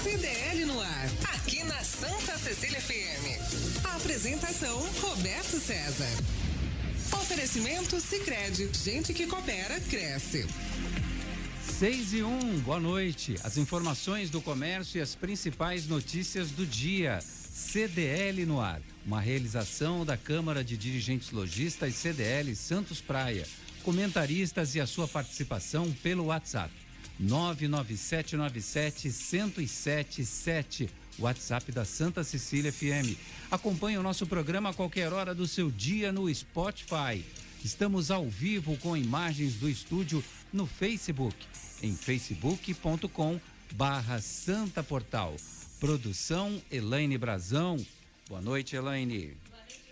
CDL no ar, aqui na Santa Cecília FM. A apresentação, Roberto César. Oferecimento Sicredi, gente que coopera, cresce. 6:01, boa noite. As informações do comércio e as principais notícias do dia. CDL no ar, uma realização da Câmara de Dirigentes Lojistas CDL Santos Praia. Comentaristas e a sua participação pelo WhatsApp. 99797-1077, WhatsApp da Santa Cecília FM. Acompanhe o nosso programa a qualquer hora do seu dia no Spotify. Estamos ao vivo com imagens do estúdio no Facebook, em facebook.com/santaportal. Produção Elaine Brazão. Boa noite, Elaine.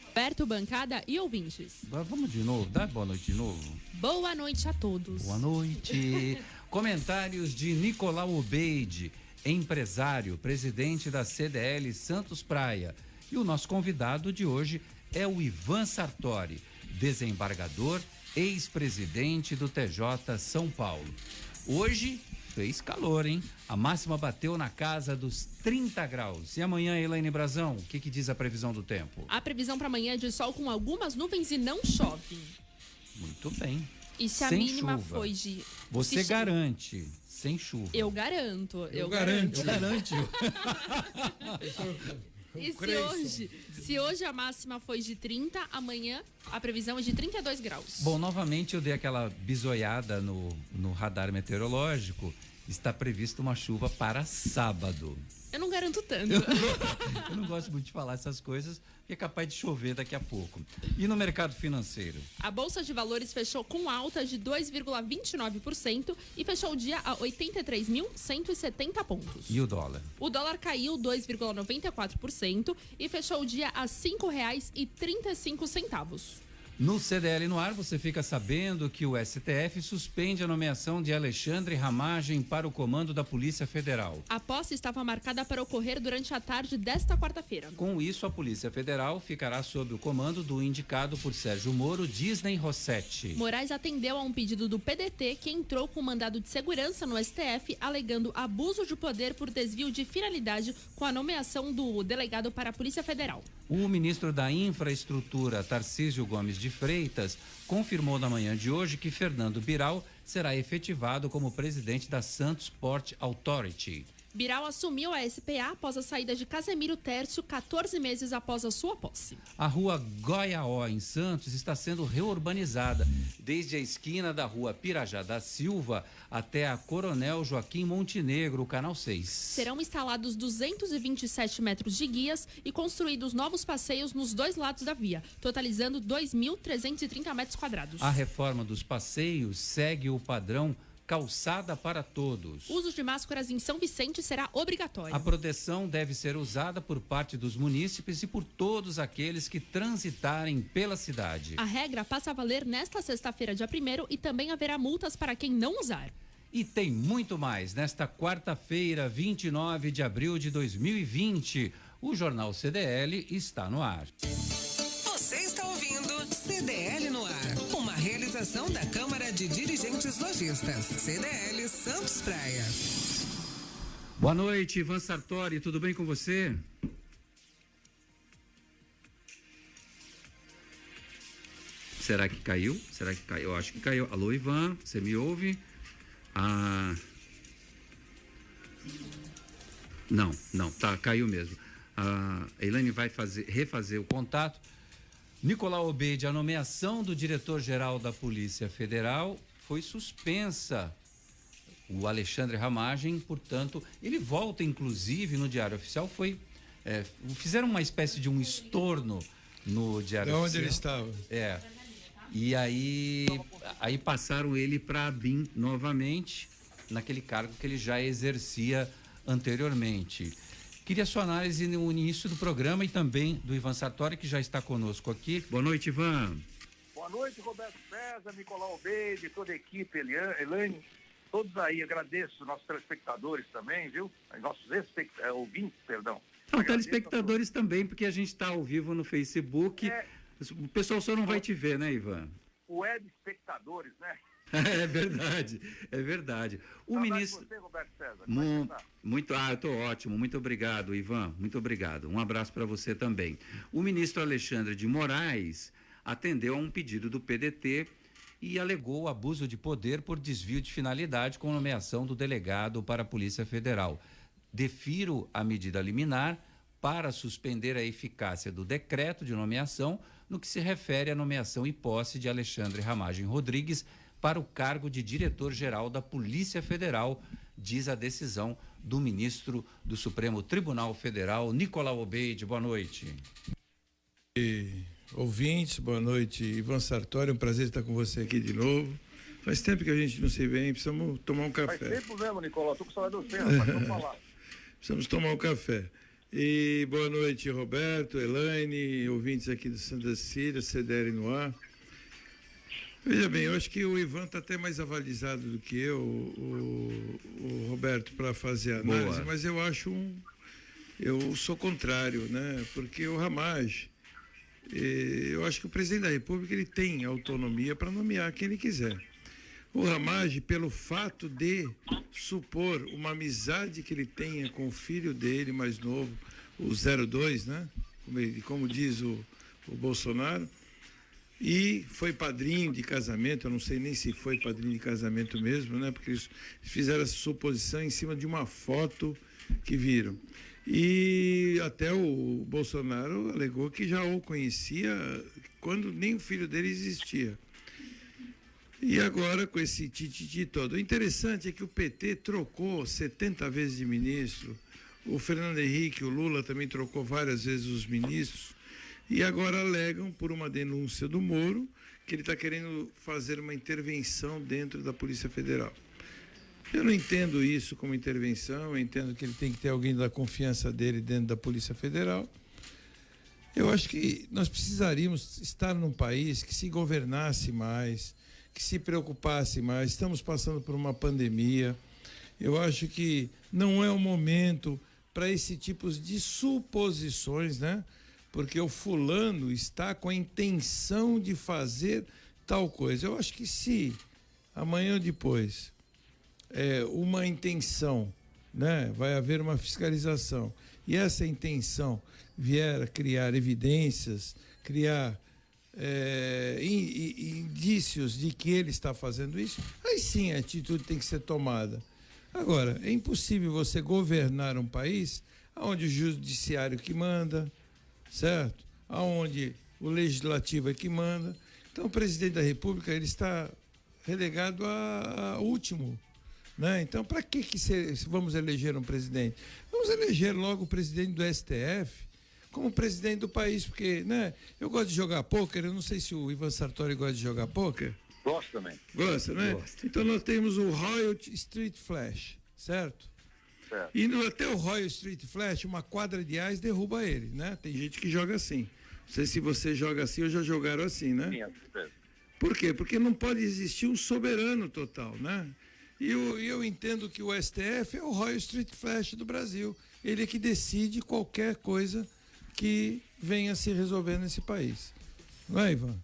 Roberto, bancada e ouvintes. Vamos de novo, dá boa noite de novo. Boa noite a todos. Boa noite. Comentários de Nicolau Obeide, empresário, presidente da CDL Santos Praia. E o nosso convidado de hoje é o Ivan Sartori, desembargador, ex-presidente do TJ São Paulo. Hoje fez calor, hein? A máxima bateu na casa dos 30 graus. E amanhã, Elaine Brazão, o que diz a previsão do tempo? A previsão para amanhã é de sol com algumas nuvens e não chove. Muito bem. E se a sem mínima chuva. foi de... Você garante, sem chuva. Eu garanto. Eu garanto. E se hoje a máxima foi de 30, amanhã a previsão é de 32 graus. Bom, novamente eu dei aquela bisoiada no radar meteorológico. Está prevista uma chuva para sábado. Eu não garanto tanto. Eu não gosto muito de falar essas coisas, porque é capaz de chover daqui a pouco. E no mercado financeiro? A Bolsa de Valores fechou com alta de 2,29% e fechou o dia a 83.170 pontos. E o dólar? O dólar caiu 2,94% e fechou o dia a R$ 5,35. No CDL no ar, você fica sabendo que o STF suspende a nomeação de Alexandre Ramagem para o comando da Polícia Federal. A posse estava marcada para ocorrer durante a tarde desta quarta-feira. Com isso, a Polícia Federal ficará sob o comando do indicado por Sérgio Moro, Disney Rossetti. Moraes atendeu a um pedido do PDT, que entrou com mandado de segurança no STF, alegando abuso de poder por desvio de finalidade com a nomeação do delegado para a Polícia Federal. O ministro da Infraestrutura, Tarcísio Gomes de Freitas, confirmou na manhã de hoje que Fernando Biral será efetivado como presidente da Santos Port Authority. Biral assumiu a SPA após a saída de Casemiro Tércio, 14 meses após a sua posse. A rua Goiaó, em Santos, está sendo reurbanizada, desde a esquina da rua Pirajá da Silva até a Coronel Joaquim Montenegro, Canal 6. Serão instalados 227 metros de guias e construídos novos passeios nos dois lados da via, totalizando 2.330 metros quadrados. A reforma dos passeios segue o padrão calçada para todos. O uso de máscaras em São Vicente será obrigatório. A proteção deve ser usada por parte dos munícipes e por todos aqueles que transitarem pela cidade. A regra passa a valer nesta sexta-feira, dia 1º, e também haverá multas para quem não usar. E tem muito mais. Nesta quarta-feira, 29 de abril de 2020, o Jornal CDL está no ar. Você está ouvindo CDL no ar, uma realização da Câmara de Dirigentes Lojistas, CDL Santos Praia. Boa noite, Ivan Sartori, tudo bem com você? Será que caiu? Eu acho que caiu. Alô, Ivan, você me ouve? Não, tá, caiu mesmo. A Elaine vai refazer o contato. Nicolau Obeide, a nomeação do diretor-geral da Polícia Federal foi suspensa. O Alexandre Ramagem, portanto, ele volta, inclusive, no Diário Oficial, fizeram uma espécie de um estorno no Diário Oficial. Onde ele estava? E aí passaram ele para a ABIN novamente, naquele cargo que ele já exercia anteriormente. Queria sua análise no início do programa e também do Ivan Sartori, que já está conosco aqui. Boa noite, Ivan. Boa noite, Roberto César, Nicolau Obeide, toda a equipe, Elaine, todos aí. Agradeço nossos telespectadores também, viu? Nossos ouvintes, perdão. Não, telespectadores também, porque a gente está ao vivo no Facebook. O pessoal só não vai te ver, né, Ivan? Web espectadores, né? É verdade, é verdade. O ministro... Você, Roberto César, eu estou ótimo, muito obrigado, Ivan, muito obrigado. Um abraço para você também. O ministro Alexandre de Moraes atendeu a um pedido do PDT e alegou abuso de poder por desvio de finalidade com nomeação do delegado para a Polícia Federal. Defiro a medida liminar para suspender a eficácia do decreto de nomeação no que se refere à nomeação e posse de Alexandre Ramagem Rodrigues para o cargo de diretor-geral da Polícia Federal, diz a decisão do ministro do Supremo Tribunal Federal, Nicolau Obeid. Boa noite. Ouvintes, boa noite. Ivan Sartori, um prazer estar com você aqui de novo. Faz tempo que a gente não se vê, precisamos tomar um café. Faz tempo mesmo, Nicolau, estou com saudade do tempo, mas vamos falar. Precisamos tomar um café. E boa noite, Roberto, Elaine, ouvintes aqui do Santa Cecília, CDL no ar. Veja bem, eu acho que o Ivan está até mais avalizado do que eu, o Roberto, para fazer a análise. Boa. Mas eu sou contrário, né? Porque o Ramagem, eu acho que o presidente da República ele tem autonomia para nomear quem ele quiser. O Ramagem, pelo fato de supor uma amizade que ele tenha com o filho dele mais novo, o 02, né? Como diz o Bolsonaro, e foi padrinho de casamento, eu não sei nem se foi padrinho de casamento mesmo, né? Porque eles fizeram essa suposição em cima de uma foto que viram. E até o Bolsonaro alegou que já o conhecia quando nem o filho dele existia. E agora com esse tititi todo. O interessante é que o PT trocou 70 vezes de ministro, o Fernando Henrique, o Lula também trocou várias vezes os ministros, e agora alegam, por uma denúncia do Moro, que ele está querendo fazer uma intervenção dentro da Polícia Federal. Eu não entendo isso como intervenção, eu entendo que ele tem que ter alguém da confiança dele dentro da Polícia Federal. Eu acho que nós precisaríamos estar num país que se governasse mais, que se preocupasse mais. Estamos passando por uma pandemia. Eu acho que não é o momento para esse tipo de suposições, né? Porque o fulano está com a intenção de fazer tal coisa. Eu acho que se amanhã ou depois uma intenção, né? Vai haver uma fiscalização e essa intenção vier a criar evidências, criar indícios de que ele está fazendo isso, aí sim a atitude tem que ser tomada. Agora, é impossível você governar um país onde o judiciário que manda, certo? Aonde o legislativo é que manda. Então o presidente da República ele está relegado a último, né? Então para que vamos eleger um presidente? Vamos eleger logo o presidente do STF como presidente do país, porque, né? Eu gosto de jogar pôquer, eu não sei se o Ivan Sartori gosta de jogar pôquer. Gosto também. Gosta, né? Gosto. Então nós temos o Royal Street Flash, certo? E até o Royal Street Flash, uma quadra de ás derruba ele, né? Tem gente que joga assim. Não sei se você joga assim ou já jogaram assim, né? Sim, é. Por quê? Porque não pode existir um soberano total, né? E eu entendo que o STF é o Royal Street Flash do Brasil. Ele é que decide qualquer coisa que venha se resolver nesse país. Não é, Ivan?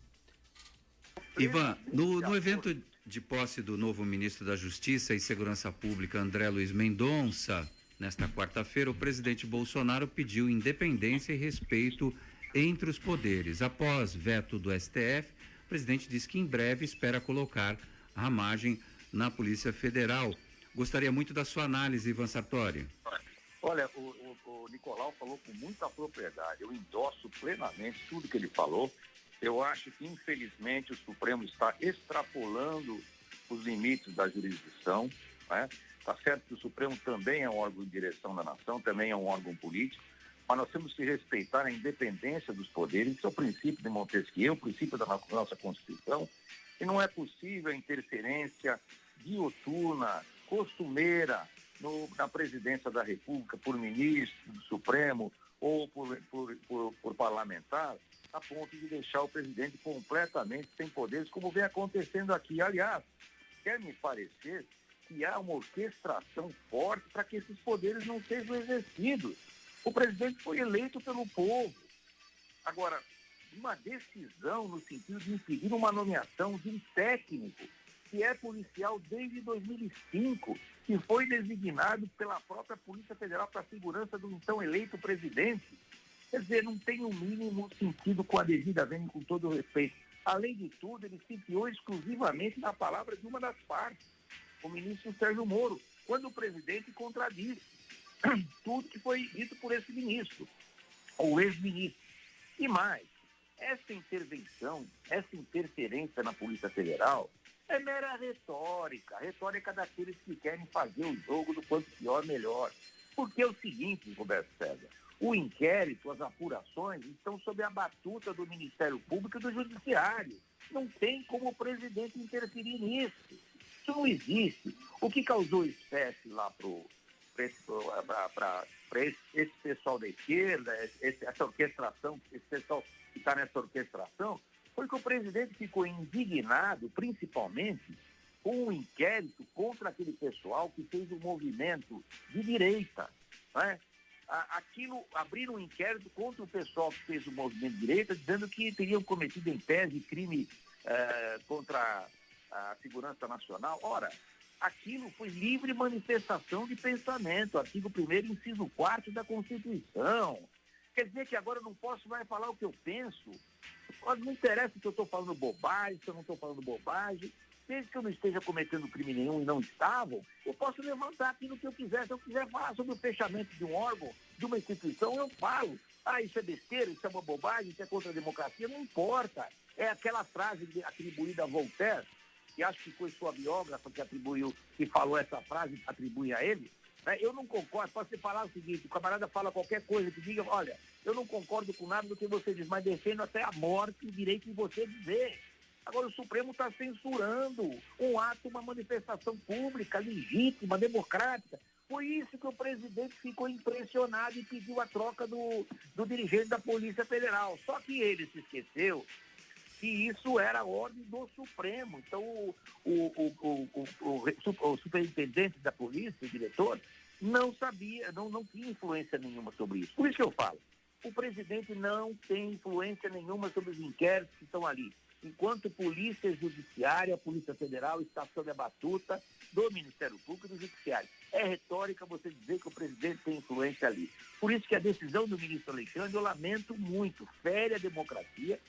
Ivan, no evento de posse do novo ministro da Justiça e Segurança Pública, André Luiz Mendonça, nesta quarta-feira, o presidente Bolsonaro pediu independência e respeito entre os poderes. Após veto do STF, o presidente disse que em breve espera colocar a Ramagem na Polícia Federal. Gostaria muito da sua análise, Ivan Sartori. Olha, o Nicolau falou com muita propriedade. Eu endosso plenamente tudo que ele falou. Eu acho que, infelizmente, o Supremo está extrapolando os limites da jurisdição, né? Tá certo que o Supremo também é um órgão de direção da nação, também é um órgão político, mas nós temos que respeitar a independência dos poderes. Isso é o princípio de Montesquieu, o princípio da nossa Constituição, e não é possível a interferência diuturna, costumeira, na presidência da República, por ministro do Supremo ou por parlamentar, a ponto de deixar o presidente completamente sem poderes, como vem acontecendo aqui. Aliás, quer me parecer que há uma orquestração forte para que esses poderes não sejam exercidos. O presidente foi eleito pelo povo. Agora, uma decisão no sentido de impedir uma nomeação de um técnico que é policial desde 2005, que foi designado pela própria Polícia Federal para a segurança do então eleito presidente. Quer dizer, não tem o mínimo sentido com a devida vênia, com todo o respeito. Além de tudo, ele se fiou exclusivamente na palavra de uma das partes, o ministro Sérgio Moro, quando o presidente contradiz tudo que foi dito por esse ministro, ou ex-ministro. E mais, essa intervenção, essa interferência na Polícia Federal é mera retórica daqueles que querem fazer o jogo do quanto pior, melhor. Porque é o seguinte, Roberto César, o inquérito, as apurações estão sob a batuta do Ministério Público e do Judiciário. Não tem como o presidente interferir nisso. Isso não existe. O que causou espécie lá para esse pessoal da esquerda, essa orquestração, esse pessoal que está nessa orquestração, foi que o presidente ficou indignado, principalmente, com um inquérito contra aquele pessoal que fez um movimento de direita, né? Aquilo, abriram um inquérito contra o pessoal que fez o movimento de direita, dizendo que teriam cometido em tese crime contra a segurança nacional. Ora, aquilo foi livre manifestação de pensamento, artigo 1º, inciso 4º da Constituição. Quer dizer que agora eu não posso mais falar o que eu penso? Não interessa se eu estou falando bobagem, se eu não estou falando bobagem. Desde que eu não esteja cometendo crime nenhum e não estavam, eu posso levantar aquilo que eu quiser. Se eu quiser falar sobre o fechamento de um órgão, de uma instituição, eu falo. Isso é besteira, isso é uma bobagem, isso é contra a democracia, não importa. É aquela frase atribuída a Voltaire, que acho que foi sua biógrafa que falou essa frase, atribui a ele. Eu não concordo, pode ser falar o seguinte, o camarada fala qualquer coisa que diga, olha, eu não concordo com nada do que você diz, mas defendo até a morte o direito de você dizer. Agora o Supremo está censurando um ato, uma manifestação pública, legítima, democrática. Foi isso que o presidente ficou impressionado e pediu a troca do dirigente da Polícia Federal. Só que ele se esqueceu que isso era a ordem do Supremo. Então o superintendente da polícia, o diretor, não sabia, não tinha influência nenhuma sobre isso. Por isso que eu falo, o presidente não tem influência nenhuma sobre os inquéritos que estão ali. Enquanto Polícia Judiciária, a Polícia Federal está sob a batuta do Ministério Público e do Judiciário. É retórica você dizer que o presidente tem influência ali. Por isso que a decisão do ministro Alexandre, eu lamento muito, fere a democracia,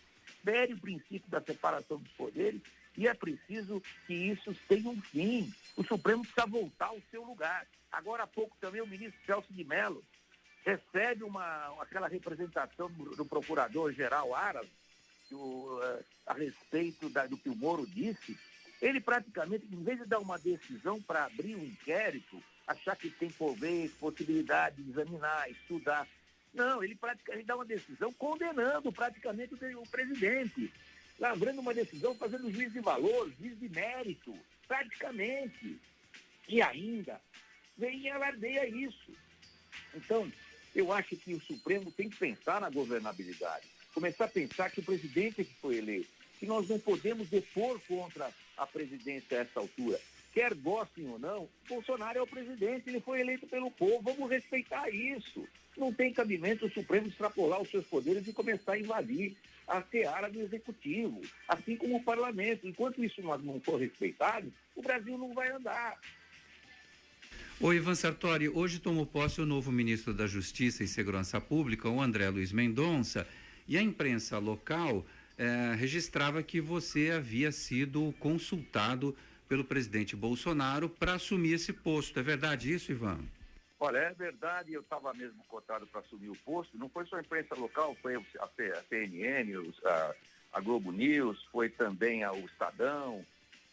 fere o princípio da separação dos poderes e é preciso que isso tenha um fim. O Supremo precisa voltar ao seu lugar. Agora há pouco também o ministro Celso de Mello recebe aquela representação do procurador-geral Aras, a respeito do que o Moro disse. Ele praticamente, em vez de dar uma decisão para abrir um inquérito, achar que tem talvez possibilidade de examinar, estudar, não, ele praticamente dá uma decisão condenando praticamente o presidente, lavrando uma decisão, fazendo juízo de valor, juízo de mérito, praticamente. E ainda vem e alardeia isso. Então, eu acho que o Supremo tem que pensar na governabilidade, começar a pensar que o presidente é que foi eleito, que nós não podemos depor contra a presidência a essa altura. Quer gostem ou não, Bolsonaro é o presidente, ele foi eleito pelo povo, vamos respeitar isso. Não tem cabimento o Supremo extrapolar os seus poderes e começar a invadir a seara do Executivo, assim como o Parlamento. Enquanto isso não for respeitado, o Brasil não vai andar. Ô Ivan Sartori, hoje tomou posse o novo ministro da Justiça e Segurança Pública, o André Luiz Mendonça, e a imprensa local registrava que você havia sido consultado pelo presidente Bolsonaro para assumir esse posto. É verdade isso, Ivan? Olha, é verdade, eu estava mesmo cotado para assumir o posto. Não foi só a imprensa local, foi a CNN, a Globo News, foi também o Estadão.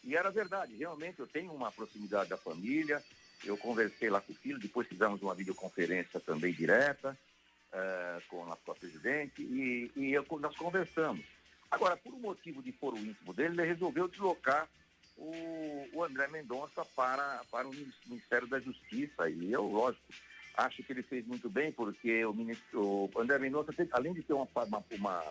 E era verdade, realmente eu tenho uma proximidade da família. Eu conversei lá com o filho, depois fizemos uma videoconferência também direta com a presidente nós conversamos. Agora, por um motivo de foro íntimo dele, ele resolveu deslocar o André Mendonça para o Ministério da Justiça. E eu, lógico, acho que ele fez muito bem, porque o André Mendonça, além de ter uma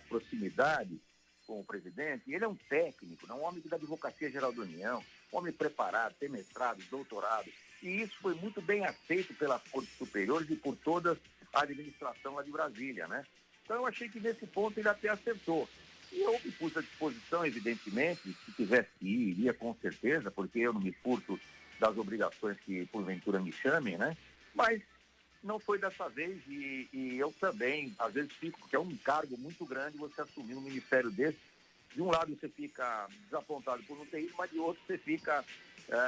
proximidade com o presidente, ele é um técnico, um homem da Advocacia Geral da União, um homem preparado, tem mestrado, doutorado. E isso foi muito bem aceito pelas cortes superiores e por toda a administração lá de Brasília, né? Então eu achei que nesse ponto ele até acertou. E eu me pus à disposição, evidentemente, se tivesse que ir, iria com certeza, porque eu não me furto das obrigações que porventura me chamem, né? Mas não foi dessa vez e eu também, às vezes fico, porque é um cargo muito grande você assumir um ministério desse. De um lado você fica desapontado por não ter ido, mas de outro você fica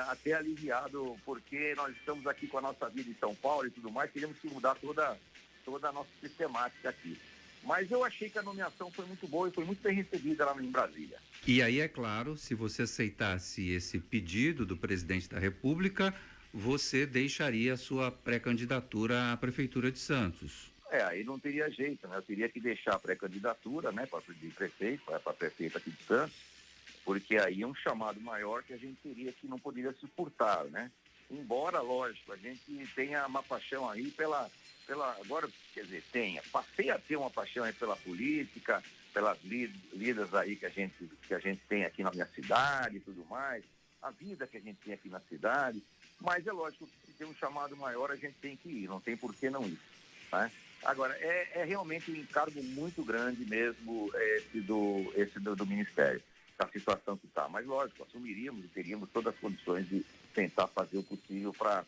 até aliviado, porque nós estamos aqui com a nossa vida em São Paulo e tudo mais, queremos que mudar toda a nossa sistemática aqui. Mas eu achei que a nomeação foi muito boa e foi muito bem recebida lá em Brasília. E aí, é claro, se você aceitasse esse pedido do presidente da República, você deixaria a sua pré-candidatura à Prefeitura de Santos. Aí não teria jeito, né? Eu teria que deixar a pré-candidatura, né, de prefeito, para prefeito aqui de Santos, porque aí é um chamado maior que a gente teria que não poderia se furtar, né? Embora, lógico, a gente tenha uma paixão aí agora, quer dizer, passei a ter uma paixão aí pela política, pelas lidas aí que a gente tem aqui na minha cidade e tudo mais, a vida que a gente tem aqui na cidade, mas é lógico que se tem um chamado maior a gente tem que ir, não tem por que não ir, né? Agora, é realmente um encargo muito grande mesmo esse do Ministério, da situação que está, mas lógico, assumiríamos e teríamos todas as condições de tentar fazer o possível para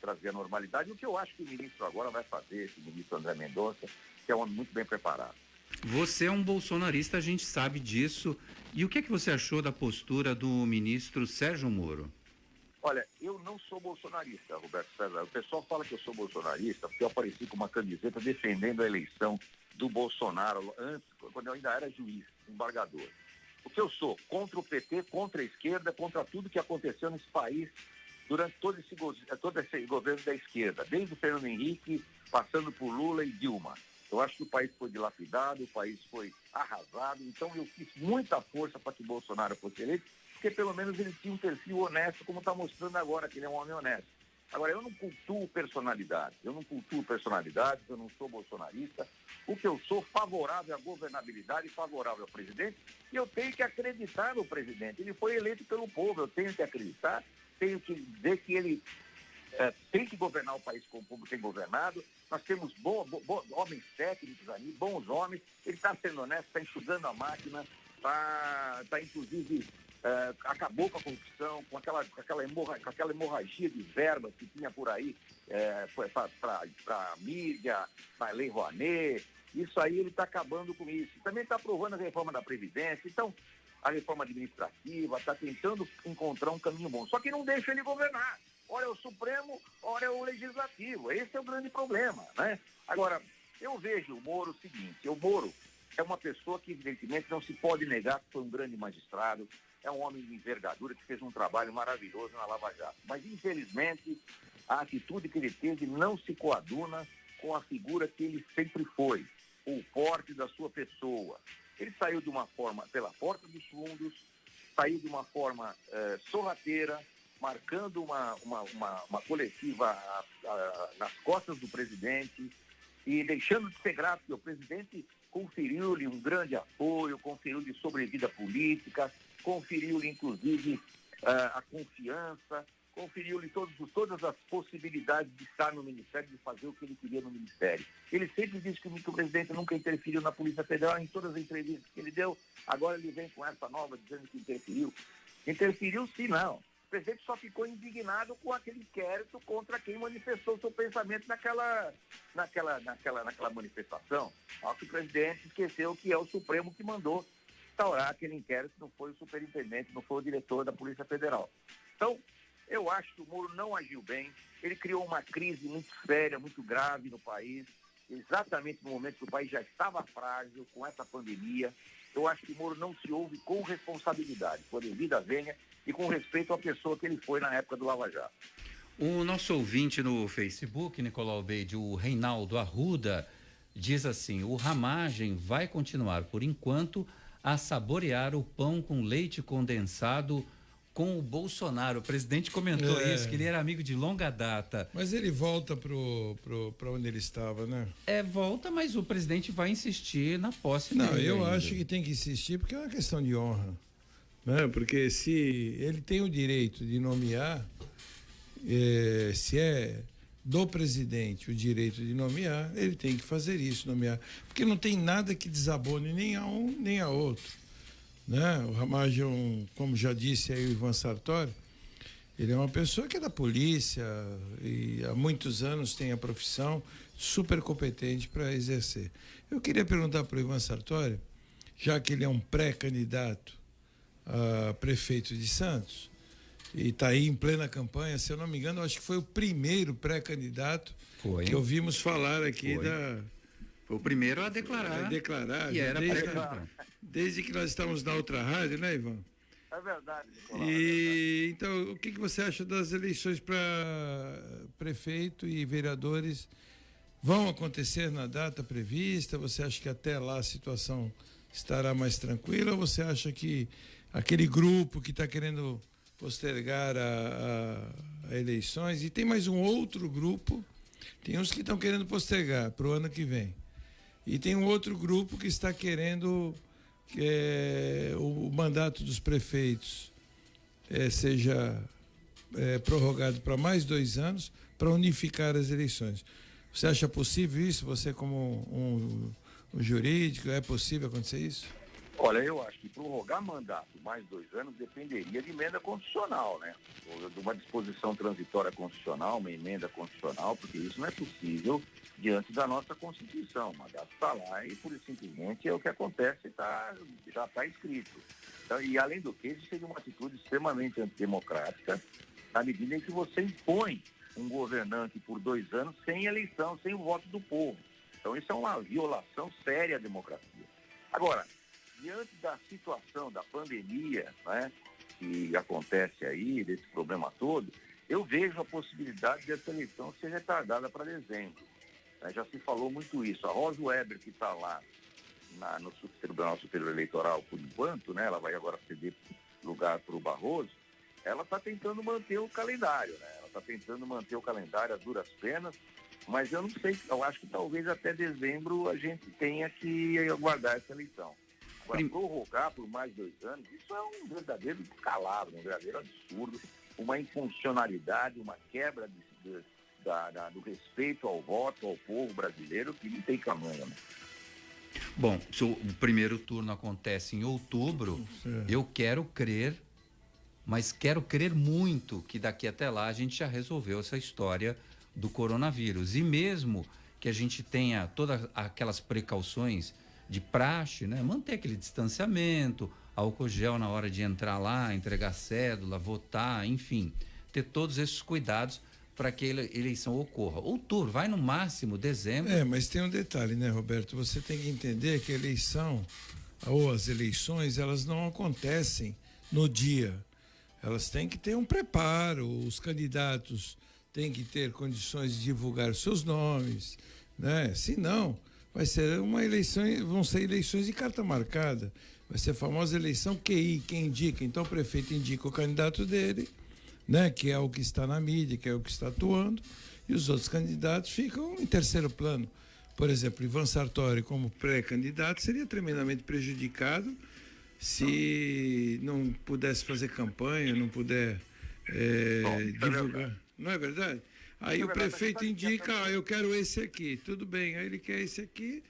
trazer a normalidade, o que eu acho que o ministro agora vai fazer, esse ministro André Mendonça, que é um homem muito bem preparado. Você é um bolsonarista, a gente sabe disso. E o que é que você achou da postura do ministro Sérgio Moro? Olha, eu não sou bolsonarista, Roberto César. O pessoal fala que eu sou bolsonarista porque eu apareci com uma camiseta defendendo a eleição do Bolsonaro antes, quando eu ainda era juiz, embargador. O que eu sou? Contra o PT, contra a esquerda, contra tudo que aconteceu nesse país durante todo esse governo da esquerda, desde o Fernando Henrique, passando por Lula e Dilma. Eu acho que o país foi dilapidado, o país foi arrasado, então eu fiz muita força para que Bolsonaro fosse eleito, porque pelo menos ele tinha um perfil honesto, como está mostrando agora, que ele é um homem honesto. Agora, eu não cultuo personalidades, eu não sou bolsonarista. O que eu sou, favorável à governabilidade, favorável ao presidente, e eu tenho que acreditar no presidente. Ele foi eleito pelo povo, eu tenho que acreditar, tenho que dizer que ele tem que governar o país como o povo tem governado. Nós temos homens técnicos ali, bons homens, ele está sendo honesto, está enxugando a máquina, está inclusive... acabou com a corrupção, com aquela hemorragia de verbas que tinha por aí para a mídia, para a Lei Rouanet. Isso aí ele está acabando com isso. Também está aprovando a reforma da Previdência, então a reforma administrativa, está tentando encontrar um caminho bom. Só que não deixa ele governar. Ora é o Supremo, ora é o Legislativo. Esse é o grande problema, né? Agora, eu vejo o Moro o seguinte, o Moro é uma pessoa que evidentemente não se pode negar que foi um grande magistrado, é um homem de envergadura que fez um trabalho maravilhoso na Lava Jato. Mas, infelizmente, a atitude que ele teve não se coaduna com a figura que ele sempre foi, o porte da sua pessoa. Ele saiu de uma forma pela porta dos fundos, saiu de uma forma sorrateira, marcando uma coletiva nas costas do presidente e deixando de ser grato, porque o presidente conferiu-lhe um grande apoio, conferiu-lhe sobrevida política, conferiu-lhe, inclusive, a confiança, conferiu-lhe todas as possibilidades de estar no Ministério, de fazer o que ele queria no Ministério. Ele sempre disse que o presidente nunca interferiu na Polícia Federal, em todas as entrevistas que ele deu. Agora ele vem com essa nova dizendo que interferiu. Interferiu sim, não. O presidente só ficou indignado com aquele inquérito contra quem manifestou seu pensamento naquela manifestação. Só que o presidente esqueceu que é o Supremo que mandou instaurar aquele inquérito, não foi o superintendente, não foi o diretor da Polícia Federal. Então, eu acho que o Moro não agiu bem, ele criou uma crise muito séria, muito grave no país, exatamente no momento que o país já estava frágil com essa pandemia. Eu acho que o Moro não se ouve com responsabilidade, com a devida vênia e com respeito à pessoa que ele foi na época do Lava Jato. O nosso ouvinte no Facebook, Nicolau Beide, o Reinaldo Arruda, diz assim: o Ramagem vai continuar, por enquanto, a saborear o pão com leite condensado com o Bolsonaro. O presidente comentou isso, que ele era amigo de longa data. Mas ele volta para onde ele estava, né? Volta, mas o presidente vai insistir na posse dele. Não, eu ainda acho que tem que insistir porque é uma questão de honra, né? Porque se ele tem o direito de nomear, se é do presidente o direito de nomear, ele tem que fazer isso, nomear. Porque não tem nada que desabone nem a um nem a outro. Né? O Ramagem, como já disse aí o Ivan Sartori, ele é uma pessoa que é da polícia e há muitos anos tem a profissão, super competente para exercer. Eu queria perguntar para o Ivan Sartori, já que ele é um pré-candidato a prefeito de Santos, e está aí em plena campanha, se eu não me engano, eu acho que foi o primeiro pré-candidato que ouvimos falar aqui Foi o primeiro a declarar. E era desde que nós estamos na outra rádio, né, Ivan? É verdade, Nicolau. Então, o que você acha das eleições para prefeito e vereadores? Vão acontecer na data prevista? Você acha que até lá a situação estará mais tranquila? Ou você acha que aquele grupo que está querendo postergar a eleições, e tem mais um outro grupo, tem uns que estão querendo postergar para o ano que vem, e tem um outro grupo que está querendo que o mandato dos prefeitos seja prorrogado para mais 2 anos, para unificar as eleições. Você acha possível isso? Você como um jurídico, é possível acontecer isso? Olha, eu acho que prorrogar mandato mais 2 anos dependeria de emenda constitucional, né? Ou de uma disposição transitória constitucional, uma emenda constitucional, porque isso não é possível diante da nossa Constituição. O mandato está lá e, pura e simplesmente, é o que acontece, já está escrito. Então, e, além do que, isso seria uma atitude extremamente antidemocrática, na medida em que você impõe um governante por 2 anos sem eleição, sem o voto do povo. Então, isso é uma violação séria à democracia. Agora, diante da situação da pandemia, né, que acontece aí, desse problema todo, eu vejo a possibilidade de essa eleição ser retardada para dezembro. Já se falou muito isso. A Rosa Weber, que está lá no Tribunal Superior Eleitoral por enquanto, né, ela vai agora ceder lugar para o Barroso, ela está tentando manter o calendário, né? Ela está tentando manter o calendário a duras penas, mas eu não sei, eu acho que talvez até dezembro a gente tenha que aguardar essa eleição. Agora, prorrogar por mais 2 anos, isso é um verdadeiro descalabro, um verdadeiro absurdo, uma infuncionalidade, uma quebra do respeito ao voto, ao povo brasileiro, que não tem tamanho, né? Bom, se o primeiro turno acontece em outubro, eu quero crer, mas quero crer muito que daqui até lá a gente já resolveu essa história do coronavírus. E mesmo que a gente tenha todas aquelas precauções de praxe, né? Manter aquele distanciamento, álcool gel na hora de entrar lá, entregar cédula, votar, enfim, ter todos esses cuidados para que a eleição ocorra. Outubro, vai no máximo dezembro. Mas tem um detalhe, né, Roberto? Você tem que entender que a eleição, ou as eleições, elas não acontecem no dia. Elas têm que ter um preparo, os candidatos têm que ter condições de divulgar seus nomes, né? Senão, vai ser uma eleição, vão ser eleições de carta marcada. Vai ser a famosa eleição QI, quem indica. Então o prefeito indica o candidato dele, né, que é o que está na mídia, que é o que está atuando, e os outros candidatos ficam em terceiro plano. Por exemplo, Ivan Sartori, como pré-candidato, seria tremendamente prejudicado se não pudesse fazer campanha, não puder divulgar. Não é verdade? Aí o prefeito indica, eu quero esse aqui, tudo bem, aí ele quer esse aqui,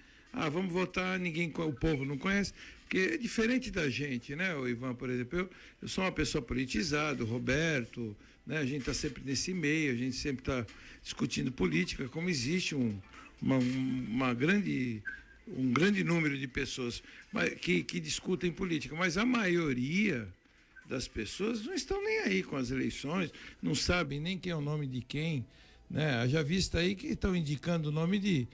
vamos votar, o povo não conhece, porque é diferente da gente, né, o Ivan, por exemplo, eu sou uma pessoa politizada, o Roberto, né, a gente está sempre nesse meio, a gente sempre está discutindo política, como existe um grande número de pessoas que discutem política, mas a maioria das pessoas não estão nem aí com as eleições, não sabem nem quem é o nome de quem, né? Já visto aí que estão indicando o nome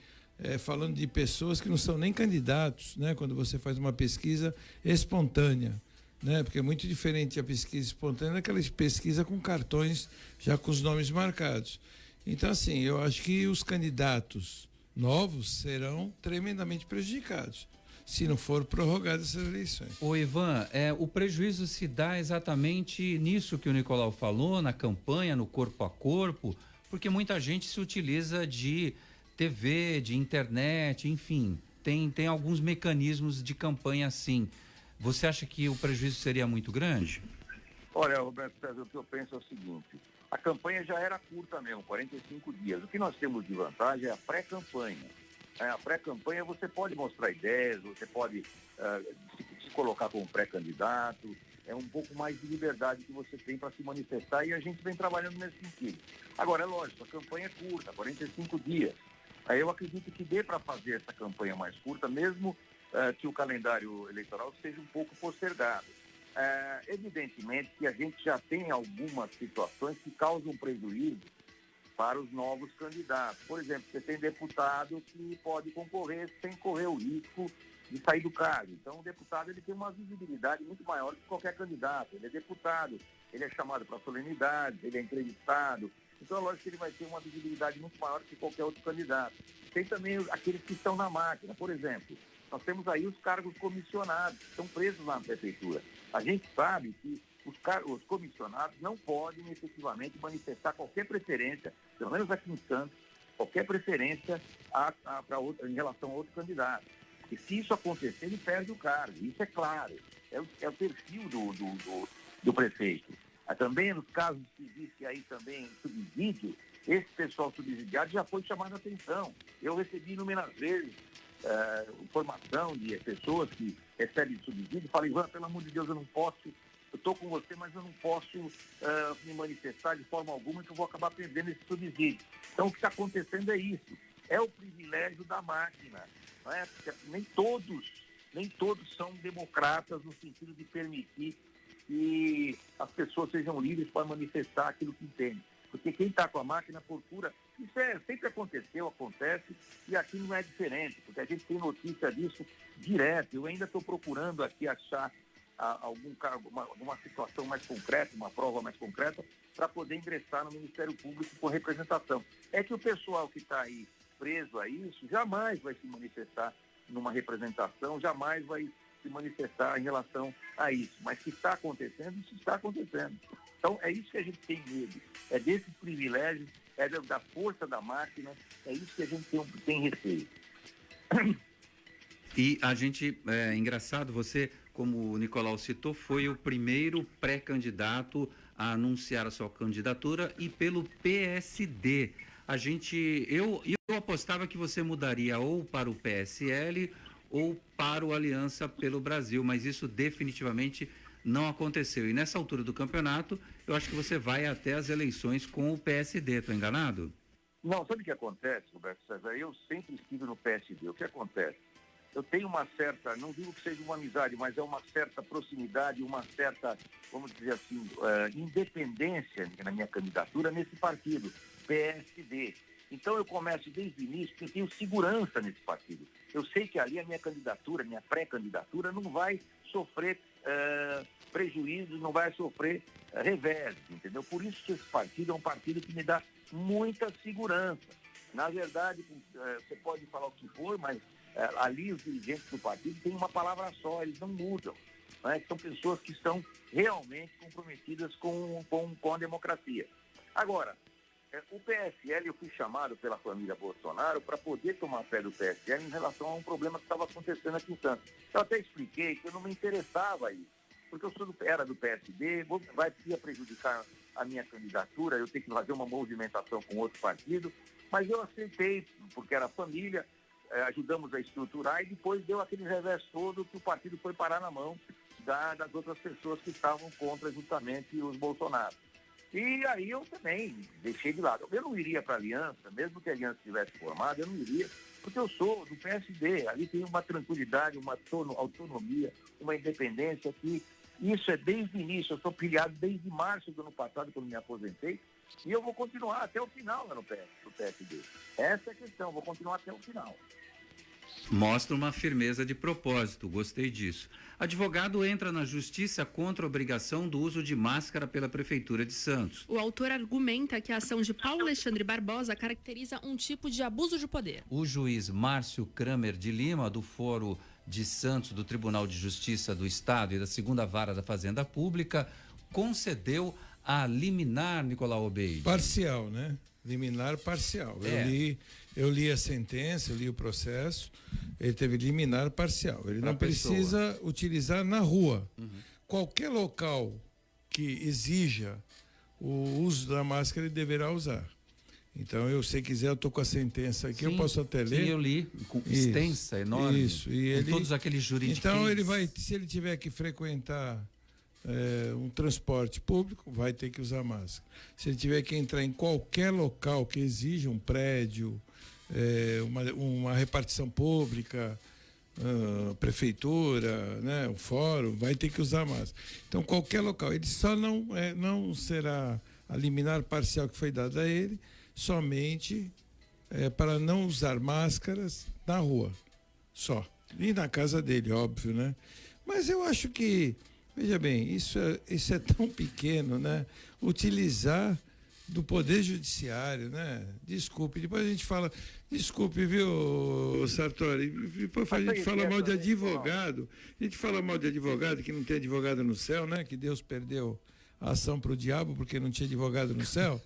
falando de pessoas que não são nem candidatos, né? Quando você faz uma pesquisa espontânea, né? Porque é muito diferente a pesquisa espontânea daquela pesquisa com cartões já com os nomes marcados. Então, assim, eu acho que os candidatos novos serão tremendamente prejudicados se não for prorrogadas essas eleições. Ô Ivan, o prejuízo se dá exatamente nisso que o Nicolau falou, na campanha, no corpo a corpo, porque muita gente se utiliza de TV, de internet, enfim, tem alguns mecanismos de campanha assim. Você acha que o prejuízo seria muito grande? Olha, Roberto César, o que eu penso é o seguinte, A campanha já era curta mesmo, 45 dias. O que nós temos de vantagem é a pré-campanha. A pré-campanha você pode mostrar ideias, você pode se colocar como pré-candidato, é um pouco mais de liberdade que você tem para se manifestar e a gente vem trabalhando nesse sentido. Agora, é lógico, a campanha é curta, 45 dias. Aí eu acredito que dê para fazer essa campanha mais curta, mesmo que o calendário eleitoral seja um pouco postergado. Evidentemente que a gente já tem algumas situações que causam prejuízo para os novos candidatos. Por exemplo, você tem deputado que pode concorrer sem correr o risco de sair do cargo. Então, o deputado ele tem uma visibilidade muito maior que qualquer candidato. Ele é deputado, ele é chamado para solenidade, ele é entrevistado. Então, é lógico que ele vai ter uma visibilidade muito maior que qualquer outro candidato. Tem também aqueles que estão na máquina. Por exemplo, nós temos aí os cargos comissionados, que estão presos lá na prefeitura. A gente sabe que os comissionados não podem efetivamente manifestar qualquer preferência, pelo menos aqui em Santos, qualquer preferência em relação a outro candidato. E se isso acontecer, ele perde o cargo. Isso é claro. É o perfil do prefeito. Também nos casos que existe aí também subsídio, esse pessoal subsidiado já foi chamado a atenção. Eu recebi inúmeras vezes informação de pessoas que recebem subsídio e falam, Ivan, pelo amor de Deus, eu estou com você, mas eu não posso me manifestar de forma alguma que eu vou acabar perdendo esse subsídio. Então, o que está acontecendo é isso. É o privilégio da máquina. Não é? Porque nem todos são democratas no sentido de permitir que as pessoas sejam livres para manifestar aquilo que entendem. Porque quem está com a máquina procura, isso sempre aconteceu, acontece, e aqui não é diferente, porque a gente tem notícia disso direto. Eu ainda estou procurando aqui achar alguma situação mais concreta, uma prova mais concreta, para poder ingressar no Ministério Público com representação. É que o pessoal que está aí preso a isso jamais vai se manifestar numa representação, jamais vai se manifestar em relação a isso. Mas que está acontecendo, isso está acontecendo. Então, é isso que a gente tem medo. É desses privilégios, é da força da máquina, é isso que a gente tem receio. E a gente, engraçado, você, como o Nicolau citou, foi o primeiro pré-candidato a anunciar a sua candidatura e pelo PSD. Eu apostava que você mudaria ou para o PSL ou para o Aliança pelo Brasil, mas isso definitivamente não aconteceu. E nessa altura do campeonato, eu acho que você vai até as eleições com o PSD, estou enganado? Não, sabe o que acontece, Roberto César? Eu sempre estive no PSD. O que acontece? Eu tenho uma certa, não digo que seja uma amizade, mas é uma certa proximidade, uma certa, vamos dizer assim, independência na minha candidatura nesse partido, PSD. Então eu começo desde o início, porque eu tenho segurança nesse partido. Eu sei que ali a minha candidatura, minha pré-candidatura, não vai sofrer prejuízo, não vai sofrer revés, entendeu? Por isso que esse partido é um partido que me dá muita segurança. Na verdade, você pode falar o que for, mas ali os dirigentes do partido têm uma palavra só, eles não mudam. Né? São pessoas que estão realmente comprometidas com a democracia. Agora, o PSL, eu fui chamado pela família Bolsonaro para poder tomar pé do PSL em relação a um problema que estava acontecendo aqui em Santos. Eu até expliquei que eu não me interessava aí, porque eu era do PSD, ia prejudicar a minha candidatura, eu tenho que fazer uma movimentação com outro partido, mas eu aceitei, porque era família, ajudamos a estruturar e depois deu aquele revés todo que o partido foi parar na mão das outras pessoas que estavam contra justamente os Bolsonaro. E aí eu também deixei de lado. Eu não iria para a Aliança, mesmo que a Aliança estivesse formada, eu não iria, porque eu sou do PSD. Ali tem uma tranquilidade, uma autonomia, uma independência que isso é desde o início. Eu sou filiado desde março do ano passado, quando me aposentei, e eu vou continuar até o final lá no PSD. Essa é a questão, vou continuar até o final. Mostra uma firmeza de propósito, gostei disso. Advogado entra na justiça contra a obrigação do uso de máscara pela Prefeitura de Santos. O autor argumenta que a ação de Paulo Alexandre Barbosa caracteriza um tipo de abuso de poder. O juiz Márcio Kramer de Lima, do Foro de Santos, do Tribunal de Justiça do Estado e da 2ª Vara da Fazenda Pública, concedeu a liminar, Nicolau Obeid. Parcial, né? Liminar parcial. Eu li a sentença, eu li o processo, ele teve liminar parcial. Ele não precisa utilizar na rua. Qualquer local que exija o uso da máscara ele deverá usar. Então, se quiser, eu estou com a sentença aqui, eu posso até ler. Sim, eu li, extensa, enorme. Isso, e com todos aqueles jurídicos. Então, ele vai, se ele tiver que frequentar um transporte público, vai ter que usar máscara. Se ele tiver que entrar em qualquer local que exija um prédio, uma repartição pública, prefeitura, né, um fórum, vai ter que usar máscara. Então, qualquer local, ele só não será a liminar parcial que foi dada a ele, somente para não usar máscaras na rua, só. E na casa dele, óbvio, né? Mas eu acho que, veja bem, isso é tão pequeno, né? Utilizar do Poder Judiciário, né? Desculpe, depois a gente fala, desculpe, viu, Sartori, depois a gente fala mal de advogado, que não tem advogado no céu, né? Que Deus perdeu a ação para o diabo porque não tinha advogado no céu.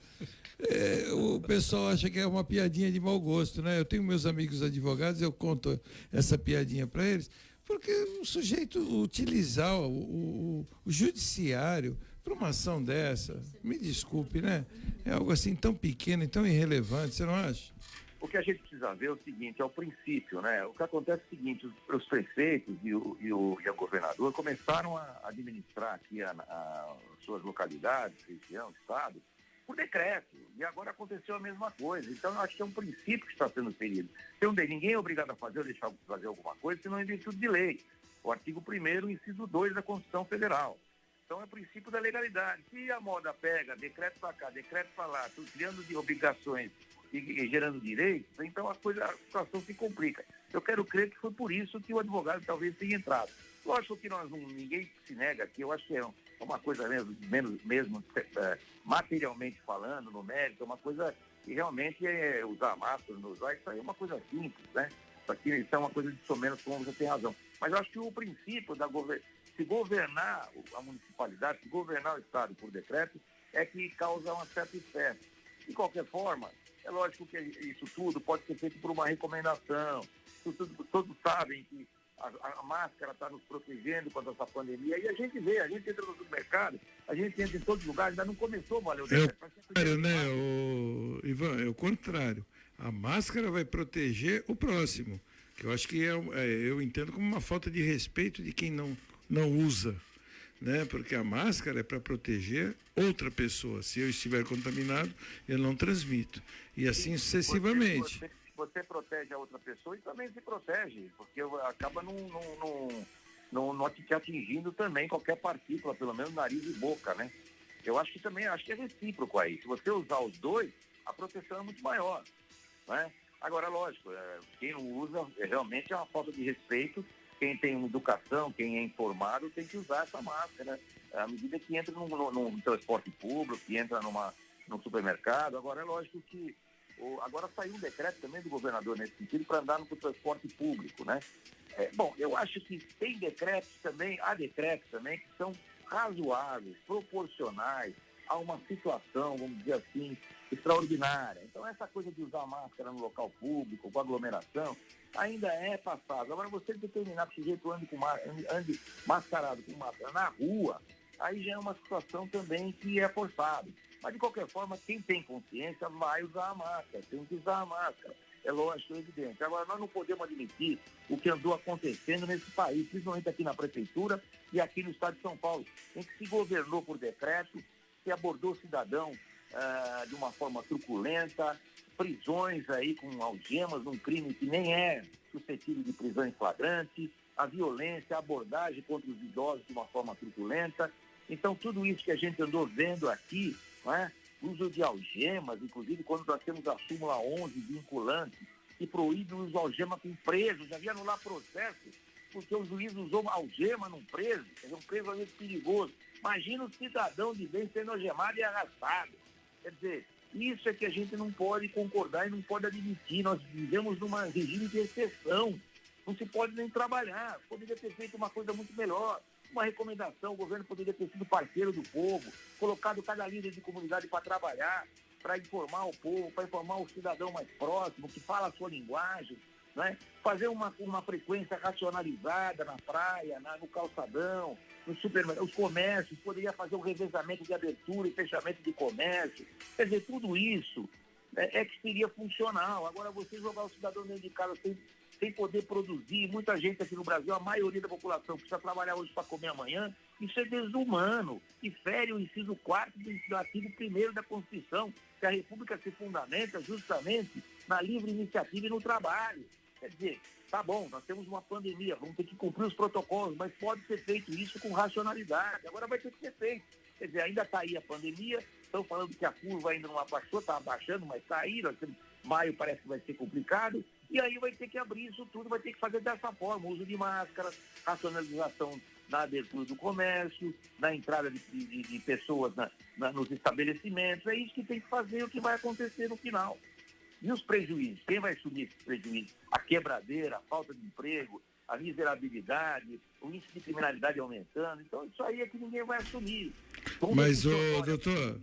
O pessoal acha que é uma piadinha de mau gosto, né? Eu tenho meus amigos advogados, eu conto essa piadinha para eles, porque o sujeito utilizar o judiciário para uma ação dessa, me desculpe, né? É algo assim tão pequeno e tão irrelevante, você não acha? O que a gente precisa ver é o seguinte, é o princípio, né? O que acontece é o seguinte, os prefeitos e a governadora começaram a administrar aqui as suas localidades, região, estado, por decreto. E agora aconteceu a mesma coisa. Então, eu acho que é um princípio que está sendo ferido. Ninguém é obrigado a fazer ou deixar de fazer alguma coisa, senão é virtude de lei. O artigo 1º, inciso 2 da Constituição Federal. Então, é o princípio da legalidade. Se a moda pega, decreto para cá, decreto para lá, criando de obrigações e gerando direitos, então a situação se complica. Eu quero crer que foi por isso que o advogado talvez tenha entrado. Lógico que ninguém se nega aqui, eu acho que é uma coisa mesmo materialmente falando, no mérito, é uma coisa que realmente é usar máscara, não usar, isso aí é uma coisa simples, né? Isso é uma coisa de somenos, como você tem razão. Mas eu acho que o princípio se governar a municipalidade, se governar o Estado por decreto, é que causa uma certa espécie. De qualquer forma, é lógico que isso tudo pode ser feito por uma recomendação. Todos sabem que a máscara está nos protegendo contra essa pandemia. E a gente entra no supermercado, a gente entra em todos os lugares, ainda não começou a valer o decreto. Ivan, é o contrário. A máscara vai proteger o próximo, que eu acho que eu entendo como uma falta de respeito de quem não usa, né? Porque a máscara é para proteger outra pessoa. Se eu estiver contaminado, eu não transmito. E assim sucessivamente. Você protege a outra pessoa e também se protege, porque acaba não te atingindo também qualquer partícula, pelo menos nariz e boca, né? Eu acho que é recíproco aí. Se você usar os dois, a proteção é muito maior, né? Agora, lógico, quem não usa realmente é uma falta de respeito. Quem tem educação, quem é informado, tem que usar essa máscara, né? À medida que entra num transporte público, que entra num supermercado. Agora, é lógico que agora saiu um decreto também do governador nesse sentido para andar no transporte público, né? Bom, eu acho que há decretos também que são razoáveis, proporcionais a uma situação, vamos dizer assim, extraordinária. Então, essa coisa de usar máscara no local público, com aglomeração, ainda é passável. Agora, você determinar que o sujeito ande mascarado com máscara na rua, aí já é uma situação também que é forçada. Mas, de qualquer forma, quem tem consciência vai usar a máscara, tem que usar a máscara. É lógico, é evidente. Agora, nós não podemos admitir o que andou acontecendo nesse país, principalmente aqui na Prefeitura e aqui no Estado de São Paulo, em que se governou por decreto, se abordou o cidadão de uma forma truculenta, prisões aí com algemas, num crime que nem é suscetível de prisão em flagrante, a violência, a abordagem contra os idosos de uma forma truculenta. Então, tudo isso que a gente andou vendo aqui, não é? Uso de algemas, inclusive quando nós temos a súmula 11 vinculante, que proíbe o uso de algema com preso, já havia anular processo, porque o juiz usou algema num preso, quer dizer, um preso às vezes perigoso. Imagina o cidadão de bem sendo algemado e arrastado. Quer dizer, isso é que a gente não pode concordar e não pode admitir. Nós vivemos num regime de exceção. Não se pode nem trabalhar. Poderia ter feito uma coisa muito melhor. Uma recomendação, o governo poderia ter sido parceiro do povo, colocado cada líder de comunidade para trabalhar, para informar o povo, para informar o cidadão mais próximo, que fala a sua linguagem. né? Fazer uma frequência racionalizada na praia, no calçadão, no supermercado, os comércios, poderia fazer um revezamento de abertura e fechamento de comércio. Quer dizer, tudo isso é que seria funcional. Agora, você jogar o cidadão dentro de casa sem poder produzir, muita gente aqui no Brasil, a maioria da população precisa trabalhar hoje para comer amanhã, isso é desumano e fere o inciso 4º do artigo 1º da Constituição, que a República se fundamenta justamente na livre iniciativa e no trabalho. Quer dizer, tá bom, nós temos uma pandemia, vamos ter que cumprir os protocolos, mas pode ser feito isso com racionalidade. Agora vai ter que ser feito. Quer dizer, ainda está aí a pandemia, estão falando que a curva ainda não abaixou, está abaixando, mas está aí, maio parece que vai ser complicado, e aí vai ter que abrir isso tudo, vai ter que fazer dessa forma, uso de máscaras, racionalização na abertura do comércio, na entrada de pessoas nos estabelecimentos. É isso que tem que fazer, o que vai acontecer no final. E os prejuízos? Quem vai assumir esses prejuízos? A quebradeira, a falta de emprego, a miserabilidade, o índice de criminalidade aumentando. Então, isso aí é que ninguém vai assumir. Mas, doutor,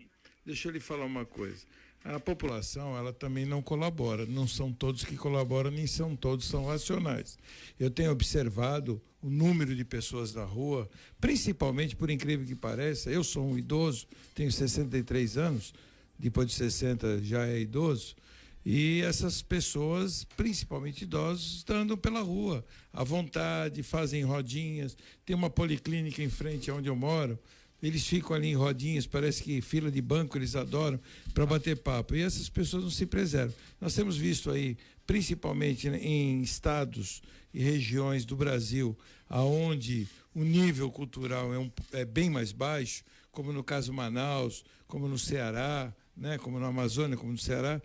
deixa eu lhe falar uma coisa. A população, ela também não colabora. Não são todos que colaboram, nem são todos são racionais. Eu tenho observado o número de pessoas na rua, principalmente, por incrível que pareça, eu sou um idoso, tenho 63 anos, depois de 60 já é idoso, e essas pessoas, principalmente idosos, andam pela rua, à vontade, fazem rodinhas, tem uma policlínica em frente onde eu moro, eles ficam ali em rodinhas, parece que fila de banco eles adoram, para bater papo, e essas pessoas não se preservam. Nós temos visto aí, principalmente em estados e regiões do Brasil, aonde o nível cultural é bem mais baixo, como no caso Manaus, como no Ceará, né, como no Amazônia, como no Ceará,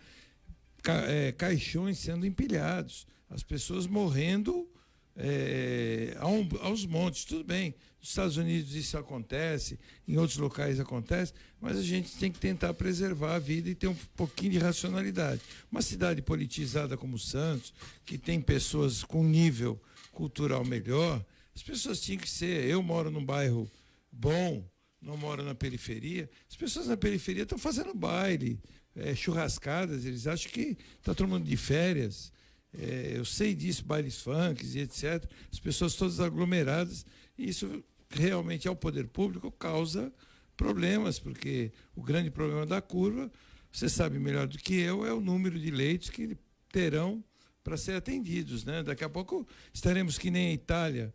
caixões sendo empilhados, as pessoas morrendo aos montes. Tudo bem, nos Estados Unidos isso acontece, em outros locais acontece, mas a gente tem que tentar preservar a vida e ter um pouquinho de racionalidade. Uma cidade politizada como Santos, que tem pessoas com nível cultural melhor, as pessoas tinham que ser. Eu moro num bairro bom, não moro na periferia, as pessoas na periferia estão fazendo baile, churrascadas, eles acham que está todo mundo de férias. Eu sei disso, bailes funks e etc. As pessoas todas aglomeradas, e isso realmente ao poder público causa problemas, porque o grande problema da curva, você sabe melhor do que eu, é o número de leitos que terão para ser atendidos, né? Daqui a pouco estaremos que nem a Itália,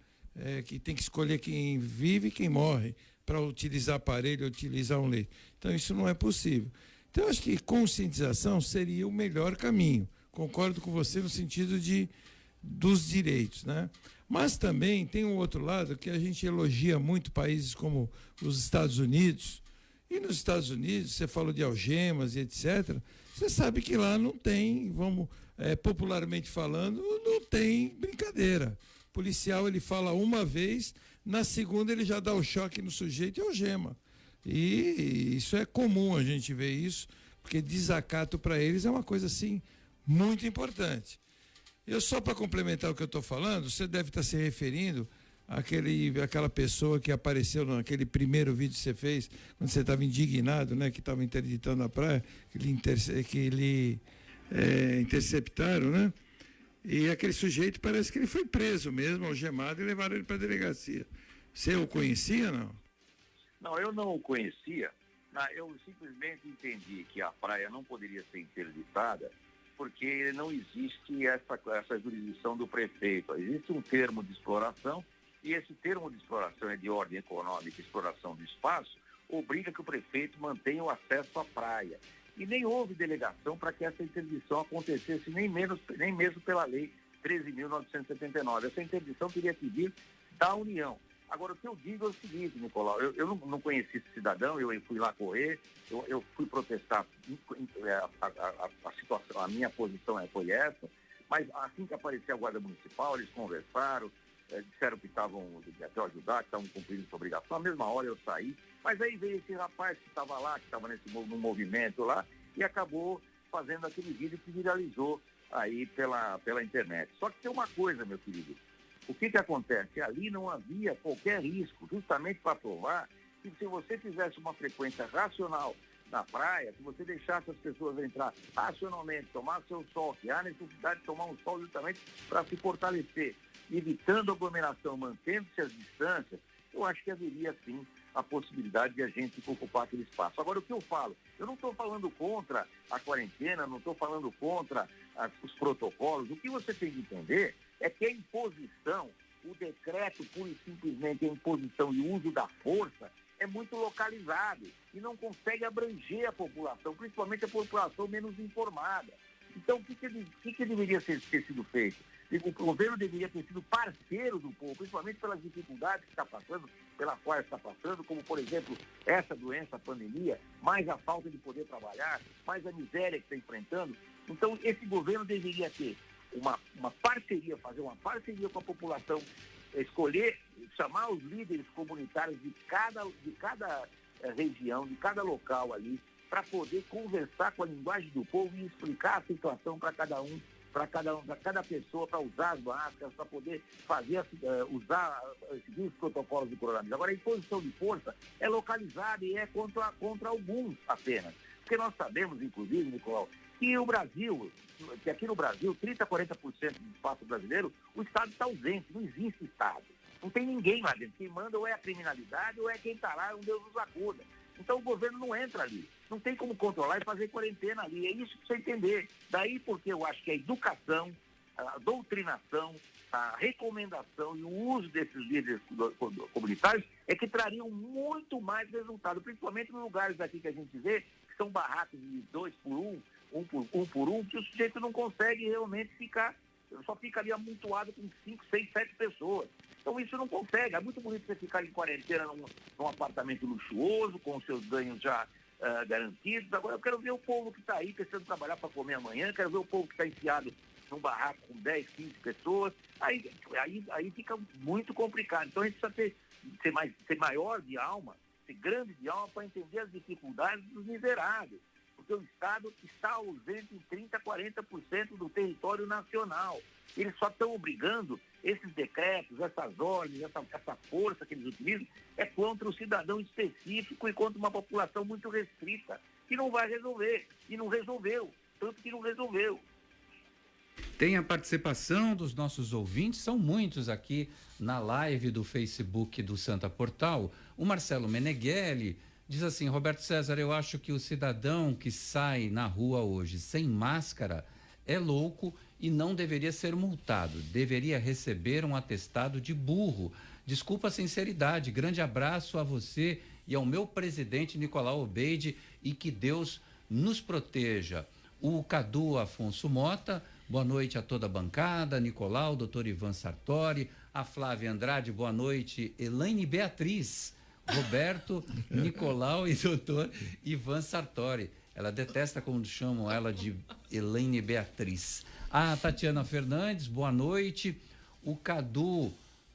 que tem que escolher quem vive e quem morre para utilizar aparelho, utilizar um leito. Então isso não é possível. Então, eu acho que conscientização seria o melhor caminho. Concordo com você no sentido dos direitos, né? Mas também tem um outro lado que a gente elogia muito países como os Estados Unidos. E nos Estados Unidos, você falou de algemas e etc. Você sabe que lá não tem, popularmente falando, não tem brincadeira. O policial, ele fala uma vez, na segunda ele já dá o choque no sujeito e algema. E isso é comum a gente ver isso, porque desacato para eles é uma coisa assim muito importante. Eu só para complementar o que eu estou falando, você deve estar se referindo àquela pessoa que apareceu naquele primeiro vídeo que você fez, quando você estava indignado, né, que estava interditando a praia, que interceptaram, né? E aquele sujeito parece que ele foi preso mesmo, algemado, e levaram ele para a delegacia. Você o conhecia, não? Não, eu não o conhecia. Eu simplesmente entendi que a praia não poderia ser interditada porque não existe essa jurisdição do prefeito. Existe um termo de exploração, e esse termo de exploração é de ordem econômica, exploração do espaço, obriga que o prefeito mantenha o acesso à praia. E nem houve delegação para que essa interdição acontecesse, nem mesmo pela lei 13.979. Essa interdição teria que vir da União. Agora, o que eu digo é o seguinte, Nicolau, eu não conheci esse cidadão, eu fui lá correr, eu fui protestar, a situação, a minha posição foi essa, mas assim que apareceu a Guarda Municipal, eles conversaram, disseram que estavam até ajudar, que estavam cumprindo essa obrigação. Na mesma hora eu saí, mas aí veio esse rapaz que estava lá, que estava no movimento lá, e acabou fazendo aquele vídeo que viralizou aí pela internet. Só que tem uma coisa, meu querido, o que acontece? Ali não havia qualquer risco, justamente para provar que se você fizesse uma frequência racional na praia, se você deixasse as pessoas entrar racionalmente, tomar seu sol, que há necessidade de tomar um sol justamente para se fortalecer, evitando aglomeração, mantendo-se as distâncias, eu acho que haveria sim a possibilidade de a gente ocupar aquele espaço. Agora, o que eu falo? Eu não estou falando contra a quarentena, não estou falando contra os protocolos. O que você tem que entender é que a imposição, o decreto pura e simplesmente a imposição e o uso da força é muito localizado e não consegue abranger a população, principalmente a população menos informada. Então, o que deveria ter sido feito? O governo deveria ter sido parceiro do povo, principalmente pelas dificuldades que está passando, pela qual está passando, como, por exemplo, essa doença, a pandemia, mais a falta de poder trabalhar, mais a miséria que está enfrentando. Então, esse governo deveria ter uma parceria, fazer uma parceria com a população, escolher, chamar os líderes comunitários de cada região, de cada local ali, para poder conversar com a linguagem do povo e explicar a situação para cada pessoa, para usar as máscaras, para poder seguir os protocolos do coronavírus. Agora, a imposição de força é localizada e é contra alguns apenas. Porque nós sabemos, inclusive, Nicolau, que aqui no Brasil, 30% a 40% do espaço brasileiro, o Estado está ausente, não existe Estado. Não tem ninguém lá dentro. Quem manda ou é a criminalidade ou é quem está lá, um Deus nos acuda. Então o governo não entra ali. Não tem como controlar e fazer quarentena ali. É isso que você entender. Daí porque eu acho que a educação, a doutrinação, a recomendação e o uso desses líderes comunitários é que trariam muito mais resultado, principalmente nos lugares aqui que a gente vê, que são barracos de 2 por 1, um por um, que o sujeito não consegue realmente ficar, só fica ali amontoado com 5, 6, 7 pessoas. Então isso não consegue. É muito bonito você ficar em quarentena num apartamento luxuoso, com os seus ganhos já garantidos. Agora eu quero ver o povo que está aí precisando trabalhar para comer amanhã, quero ver o povo que está enfiado num barraco com 10, 15 pessoas. Aí fica muito complicado. Então a gente precisa ser maior de alma, ser grande de alma para entender as dificuldades dos miseráveis. Porque o Estado está ausente em 30%, 40% do território nacional. Eles só estão obrigando esses decretos, essas ordens, essa força que eles utilizam, é contra o cidadão específico e contra uma população muito restrita, que não vai resolver. E não resolveu. Tanto que não resolveu. Tem a participação dos nossos ouvintes, são muitos aqui na live do Facebook do Santa Portal. O Marcelo Meneghelli diz assim: Roberto César, eu acho que o cidadão que sai na rua hoje sem máscara é louco e não deveria ser multado, deveria receber um atestado de burro. Desculpa a sinceridade, grande abraço a você e ao meu presidente Nicolau Obeide e que Deus nos proteja. O Cadu Afonso Mota, boa noite a toda a bancada, Nicolau, doutor Ivan Sartori, a Flávia Andrade, boa noite, Elaine Beatriz, Roberto, Nicolau e doutor Ivan Sartori. Ela detesta quando chamam ela de Elaine Beatriz. A Tatiana Fernandes, boa noite. O Cadu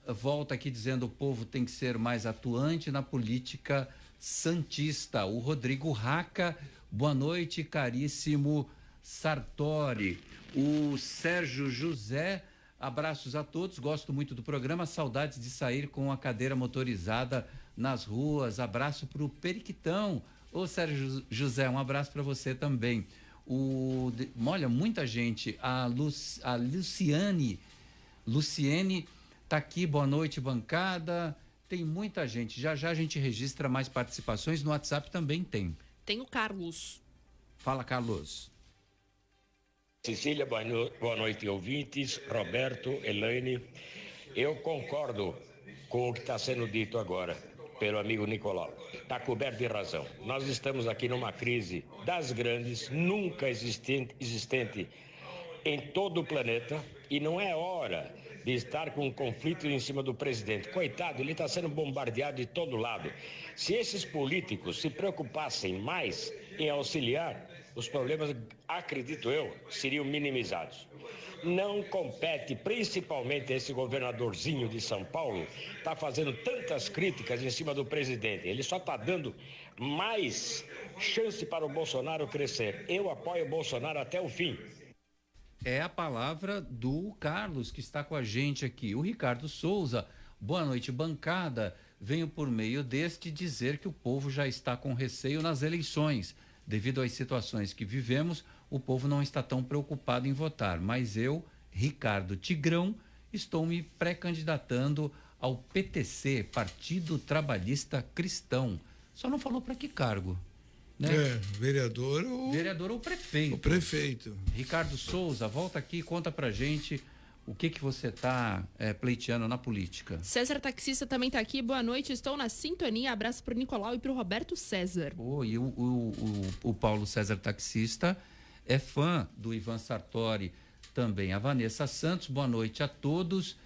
volta aqui dizendo que o povo tem que ser mais atuante na política santista. O Rodrigo Raca, boa noite, caríssimo Sartori. O Sérgio José, abraços a todos, gosto muito do programa, saudades de sair com a cadeira motorizada nas ruas, abraço para o Periquitão. Ô Sérgio José, um abraço para você também. Olha, muita gente, a Luciane tá aqui, boa noite bancada, tem muita gente, já a gente registra mais participações, no WhatsApp também tem. Tem o Carlos. Fala, Carlos. Cecília, boa noite, ouvintes, Roberto, Elaine, eu concordo com o que está sendo dito agora pelo amigo Nicolau, está coberto de razão. Nós estamos aqui numa crise das grandes, nunca existente em todo o planeta, e não é hora de estar com um conflito em cima do presidente. Coitado, ele está sendo bombardeado de todo lado. Se esses políticos se preocupassem mais em auxiliar, os problemas, acredito eu, seriam minimizados. Não compete, principalmente esse governadorzinho de São Paulo, está fazendo tantas críticas em cima do presidente. Ele só está dando mais chance para o Bolsonaro crescer. Eu apoio o Bolsonaro até o fim. É a palavra do Carlos, que está com a gente aqui. O Ricardo Souza, boa noite, bancada. venho por meio deste dizer que o povo já está com receio nas eleições. Devido às situações que vivemos, o povo não está tão preocupado em votar, mas eu, Ricardo Tigrão, estou me pré-candidatando ao PTC, Partido Trabalhista Cristão. Só não falou para que cargo, né? Vereador ou prefeito. O prefeito. Ricardo Souza, volta aqui e conta pra gente o que você está pleiteando na política. César Taxista também está aqui. Boa noite, estou na sintonia. Abraço para o Nicolau e para o Roberto César. E o Paulo César Taxista é fã do Ivan Sartori também. A Vanessa Santos, boa noite a todos.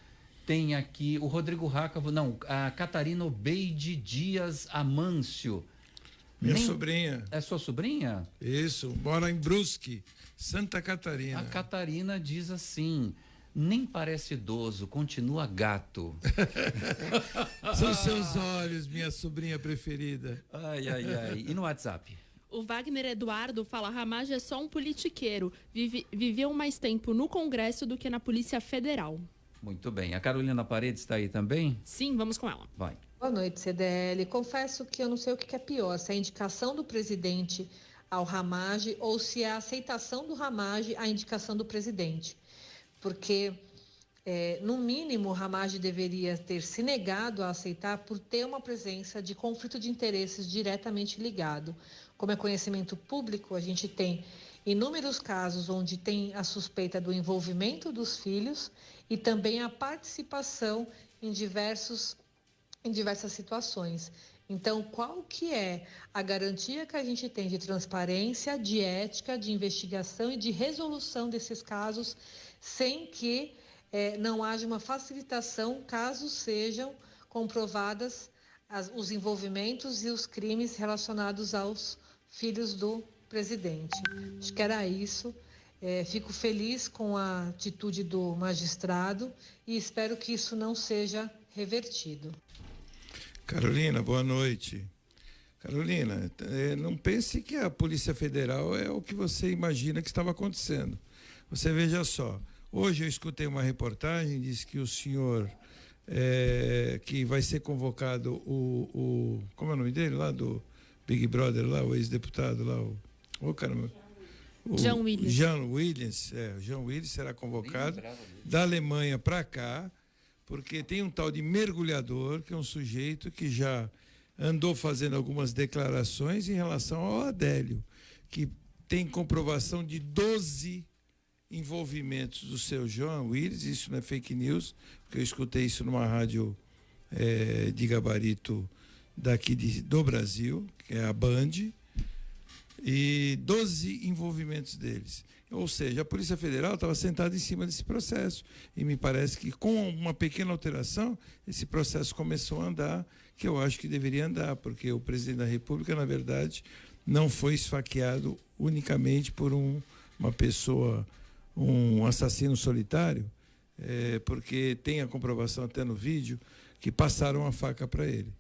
Tem aqui o Rodrigo Rácavo, a Catarina Obeide Dias Amâncio. Minha sobrinha. É sua sobrinha? Isso, mora em Brusque, Santa Catarina. A Catarina diz assim: nem parece idoso, continua gato. São seus olhos, minha sobrinha preferida. Ai. E no WhatsApp? O Wagner Eduardo fala: Ramage é só um politiqueiro. Viveu mais tempo no Congresso do que na Polícia Federal. Muito bem. A Carolina Paredes está aí também? Sim, vamos com ela. Vai. Boa noite, CDL. Confesso que eu não sei o que é pior, se é a indicação do presidente ao Ramage ou se é a aceitação do Ramage à indicação do presidente. Porque, no mínimo, o Ramage deveria ter se negado a aceitar por ter uma presença de conflito de interesses diretamente ligado. Como é conhecimento público, a gente tem inúmeros casos onde tem a suspeita do envolvimento dos filhos e também a participação em diversas situações. Então, qual que é a garantia que a gente tem de transparência, de ética, de investigação e de resolução desses casos, sem que não haja uma facilitação caso sejam comprovadas os envolvimentos e os crimes relacionados aos filhos do presidente? Acho que era isso. Fico feliz com a atitude do magistrado e espero que isso não seja revertido. Carolina, boa noite. Carolina, não pense que a Polícia Federal é o que você imagina que estava acontecendo. Você veja só, hoje eu escutei uma reportagem, diz que o senhor que vai ser convocado como é o nome dele lá do Big Brother lá, o ex-deputado lá, Jean Willis. Jean Willis será convocado da Alemanha para cá, porque tem um tal de mergulhador, que é um sujeito que já andou fazendo algumas declarações em relação ao Adélio, que tem comprovação de 12 envolvimentos do seu Jean Willis. Isso não é fake news, porque eu escutei isso numa rádio de gabarito daqui do Brasil, que é a Band, e 12 envolvimentos deles. Ou seja, a Polícia Federal estava sentada em cima desse processo. E me parece que com uma pequena alteração, esse processo começou a andar, que eu acho que deveria andar, porque o presidente da República, na verdade, não foi esfaqueado unicamente por uma pessoa, um assassino solitário, porque tem a comprovação até no vídeo que passaram a faca para ele.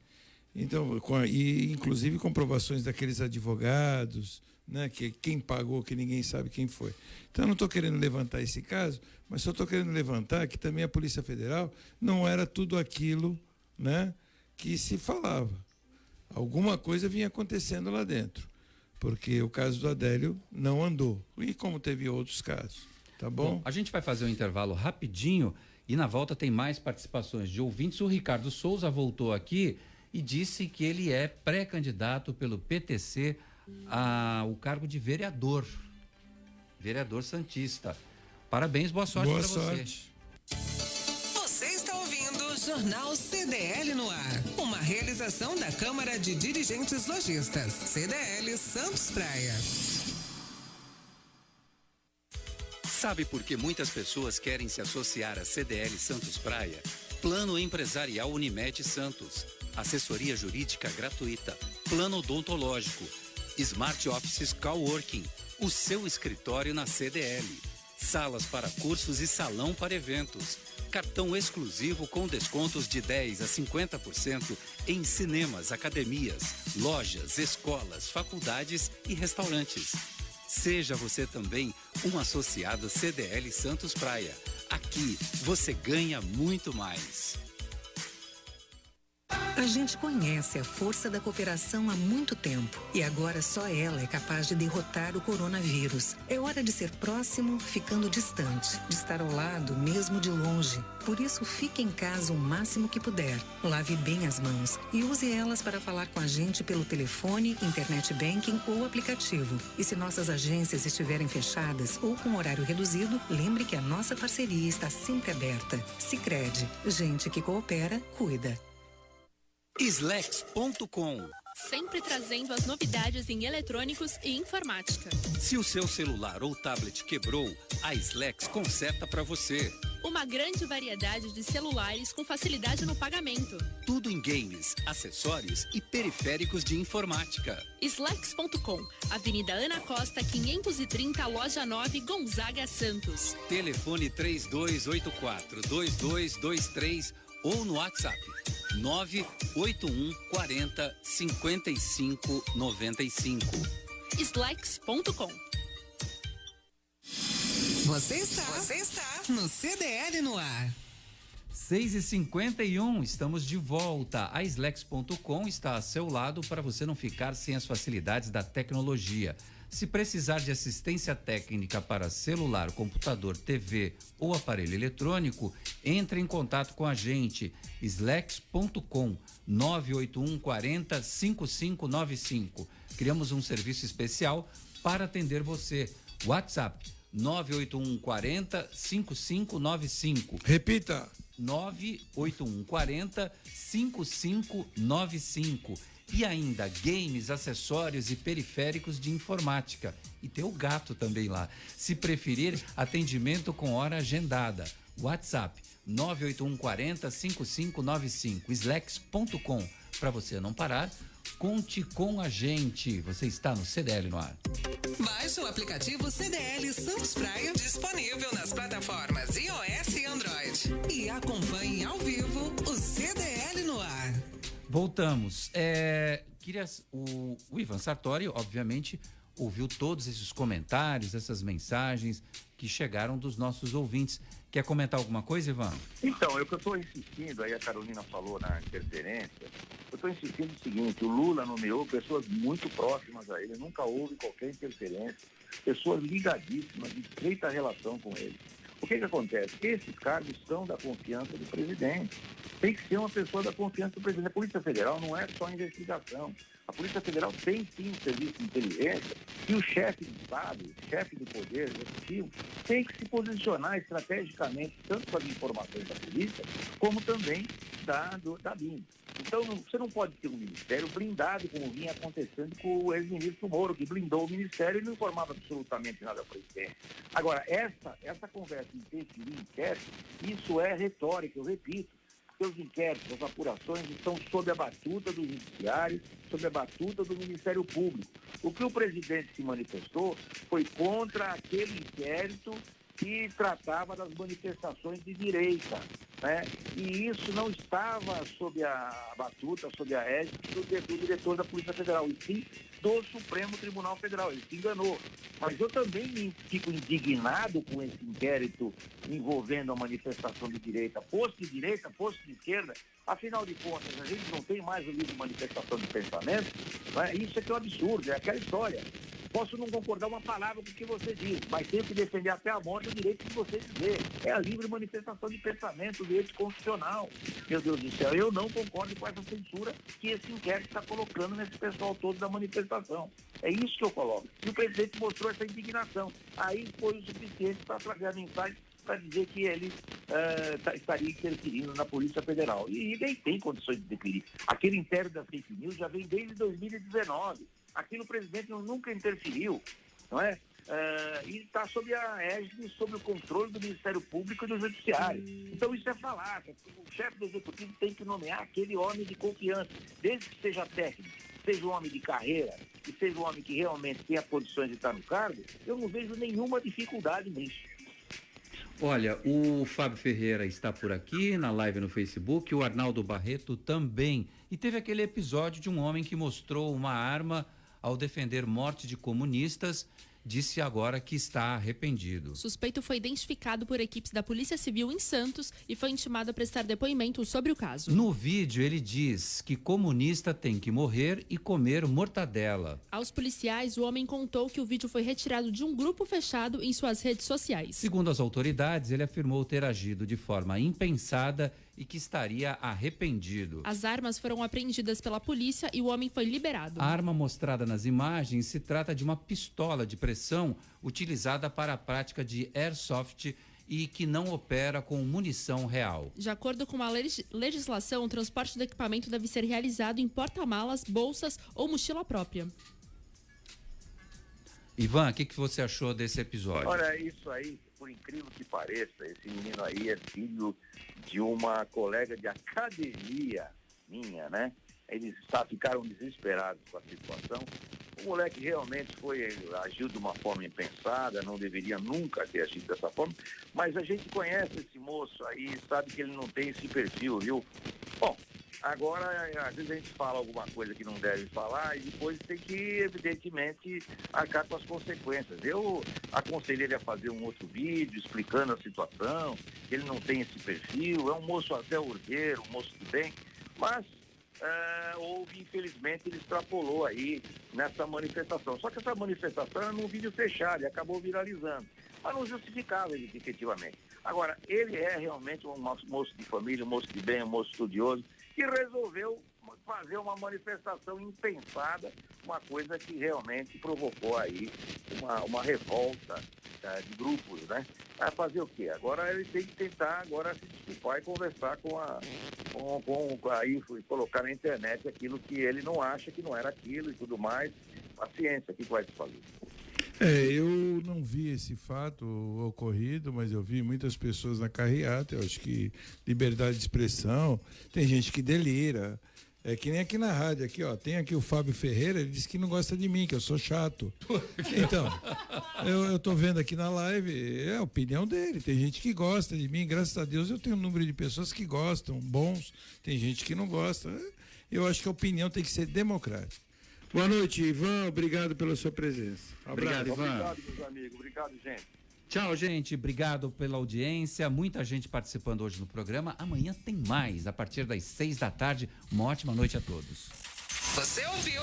Então, e inclusive comprovações daqueles advogados, né, que quem pagou, que ninguém sabe quem foi. Então, eu não estou querendo levantar esse caso, mas só estou querendo levantar que também a Polícia Federal não era tudo aquilo, né, que se falava. Alguma coisa vinha acontecendo lá dentro, porque o caso do Adélio não andou, e como teve outros casos, tá bom? A gente vai fazer um intervalo rapidinho e na volta tem mais participações de ouvintes. O Ricardo Souza voltou aqui e disse que ele é pré-candidato pelo PTC ao cargo de vereador santista. Parabéns, boa sorte para você. Você está ouvindo o Jornal CDL no ar, uma realização da Câmara de Dirigentes Lojistas, CDL Santos Praia. Sabe por que muitas pessoas querem se associar à CDL Santos Praia? Plano Empresarial Unimed Santos, assessoria jurídica gratuita, plano odontológico, Smart Offices Coworking, o seu escritório na CDL, salas para cursos e salão para eventos, cartão exclusivo com descontos de 10% a 50% em cinemas, academias, lojas, escolas, faculdades e restaurantes. Seja você também um associado CDL Santos Praia. Aqui você ganha muito mais. A gente conhece a força da cooperação há muito tempo e agora só ela é capaz de derrotar o coronavírus. É hora de ser próximo, ficando distante, de estar ao lado, mesmo de longe. Por isso, fique em casa o máximo que puder. Lave bem as mãos e use elas para falar com a gente pelo telefone, internet banking ou aplicativo. E se nossas agências estiverem fechadas ou com horário reduzido, lembre que a nossa parceria está sempre aberta. Sicredi, gente que coopera, cuida. Slex.com. Sempre trazendo as novidades em eletrônicos e informática. Se o seu celular ou tablet quebrou, a Slex conserta para você. Uma grande variedade de celulares com facilidade no pagamento. Tudo em games, acessórios e periféricos de informática. Slex.com, Avenida Ana Costa, 530, Loja 9, Gonzaga, Santos. Telefone 3284-2223 ou no WhatsApp 981 40 55 95. Slex.com. Você está no CDL no ar. 6h51, estamos de volta. A Slex.com está a seu lado para você não ficar sem as facilidades da tecnologia. Se precisar de assistência técnica para celular, computador, TV ou aparelho eletrônico, entre em contato com a gente. Slex.com 981 40 5595. Criamos um serviço especial para atender você. WhatsApp 981 40 5595. Repita. 981 40 5595. E ainda games, acessórios e periféricos de informática. E tem o gato também lá. Se preferir, atendimento com hora agendada. WhatsApp 981 40 5595. Slex.com. Para você não parar, conte com a gente. Você está no CDL no ar. Baixe o aplicativo CDL Santos Praia, disponível nas plataformas iOS e Android. E acompanhe ao vivo o CDL no ar. Voltamos. O Ivan Sartori, obviamente, ouviu todos esses comentários, essas mensagens que chegaram dos nossos ouvintes. Quer comentar alguma coisa, Ivan? Então, eu estou insistindo, aí a Carolina falou na interferência, eu estou insistindo o seguinte: o Lula nomeou pessoas muito próximas a ele, nunca houve qualquer interferência, pessoas ligadíssimas, de estreita relação com ele. O que acontece? Esses cargos são da confiança do presidente. Tem que ser uma pessoa da confiança do presidente. A Polícia Federal não é só investigação. A Polícia Federal tem sim um serviço de inteligência e o chefe de Estado, o chefe do Poder Executivo, tem que se posicionar estrategicamente, tanto com as informações da polícia, como também da BIM. Então, você não pode ter um ministério blindado, como vinha acontecendo com o ex-ministro Moro, que blindou o ministério e não informava absolutamente nada ao presidente. Agora, essa conversa em interferir em inquérito, isso é retórica, eu repito. Seus inquéritos, as apurações estão sob a batuta do Judiciário, sob a batuta do Ministério Público. O que o presidente se manifestou foi contra aquele inquérito que tratava das manifestações de direita, né? E isso não estava sob a batuta, sob a égide do diretor da Polícia Federal, e sim do Supremo Tribunal Federal. Ele se enganou. Mas eu também fico indignado com esse inquérito envolvendo a manifestação de direita, posto de esquerda. Afinal de contas, a gente não tem mais o livro de manifestação de pensamento, né? Isso é que é um absurdo, é aquela história. Posso não concordar uma palavra com o que você diz, mas tenho que defender até a morte o direito de você dizer. É a livre manifestação de pensamento, o direito constitucional. Meu Deus do céu, eu não concordo com essa censura que esse inquérito está colocando nesse pessoal todo da manifestação. É isso que eu coloco. E o presidente mostrou essa indignação. Aí foi o suficiente para trazer a mensagem para dizer que ele estaria interferindo na Polícia Federal. E nem tem condições de interferir. Aquele inquérito da fake news já vem desde 2019. Aqui o presidente nunca interferiu, não é? E está sob a égide, sob o controle do Ministério Público e do Judiciário. Então isso é falácia. O chefe do Executivo tem que nomear aquele homem de confiança, desde que seja técnico, seja um homem de carreira, e seja um homem que realmente tenha condições de estar no cargo. Eu não vejo nenhuma dificuldade nisso. Olha, o Fábio Ferreira está por aqui na live no Facebook, o Arnaldo Barreto também. E teve aquele episódio de um homem que mostrou uma arma ao defender morte de comunistas disse agora que está arrependido. O suspeito foi identificado por equipes da Polícia Civil em Santos e foi intimado a prestar depoimento sobre o caso. No vídeo, ele diz que comunista tem que morrer e comer mortadela. Aos policiais, o homem contou que o vídeo foi retirado de um grupo fechado em suas redes sociais. Segundo as autoridades, ele afirmou ter agido de forma impensada e que estaria arrependido. As armas foram apreendidas pela polícia e o homem foi liberado. A arma mostrada nas imagens se trata de uma pistola de pressão utilizada para a prática de airsoft e que não opera com munição real. De acordo com a legislação, o transporte do equipamento deve ser realizado em porta-malas, bolsas ou mochila própria. Ivan, o que você achou desse episódio? Olha, isso aí, por incrível que pareça, esse menino aí é filho de uma colega de academia minha, né? Eles ficaram desesperados com a situação. O moleque realmente agiu de uma forma impensada, não deveria nunca ter agido dessa forma, mas a gente conhece esse moço aí, sabe que ele não tem esse perfil, viu? Bom, agora, às vezes a gente fala alguma coisa que não deve falar e depois tem que, evidentemente, arcar com as consequências. Eu aconselhei ele a fazer um outro vídeo explicando a situação, que ele não tem esse perfil, é um moço até ordeiro, um moço do bem, mas infelizmente, ele extrapolou aí nessa manifestação. Só que essa manifestação era num vídeo fechado e acabou viralizando. Mas não justificava ele, efetivamente. Agora, ele é realmente um moço de família, um moço de bem, um moço estudioso, que resolveu fazer uma manifestação impensada, uma coisa que realmente provocou aí uma revolta de grupos, né? Vai fazer o quê? Agora ele tem que tentar agora se desculpar e conversar aí colocar na internet aquilo que ele não acha que não era aquilo e tudo mais. Paciência, o que vai se fazer? Eu não vi esse fato ocorrido, mas eu vi muitas pessoas na carreata. Eu acho que liberdade de expressão, tem gente que delira. É que nem aqui na rádio, aqui, ó, tem aqui o Fábio Ferreira, ele disse que não gosta de mim, que eu sou chato. Então, eu tô vendo aqui na live, é a opinião dele, tem gente que gosta de mim, graças a Deus eu tenho um número de pessoas que gostam, bons, tem gente que não gosta. Eu acho que a opinião tem que ser democrática. Boa noite, Ivan, obrigado pela sua presença. Obrigado, Ivan. Obrigado, meus amigos, obrigado, gente. Tchau, gente. Obrigado pela audiência. Muita gente participando hoje no programa. Amanhã tem mais, a partir das 6h. Uma ótima noite a todos. Você ouviu?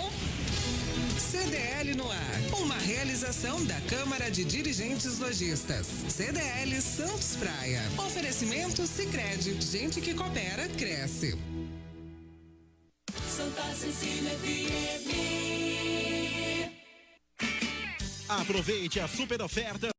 CDL no ar. Uma realização da Câmara de Dirigentes Lojistas. CDL Santos Praia. Oferecimento Sicredi. Gente que coopera, cresce. Santa Cecília FM. Aproveite a super oferta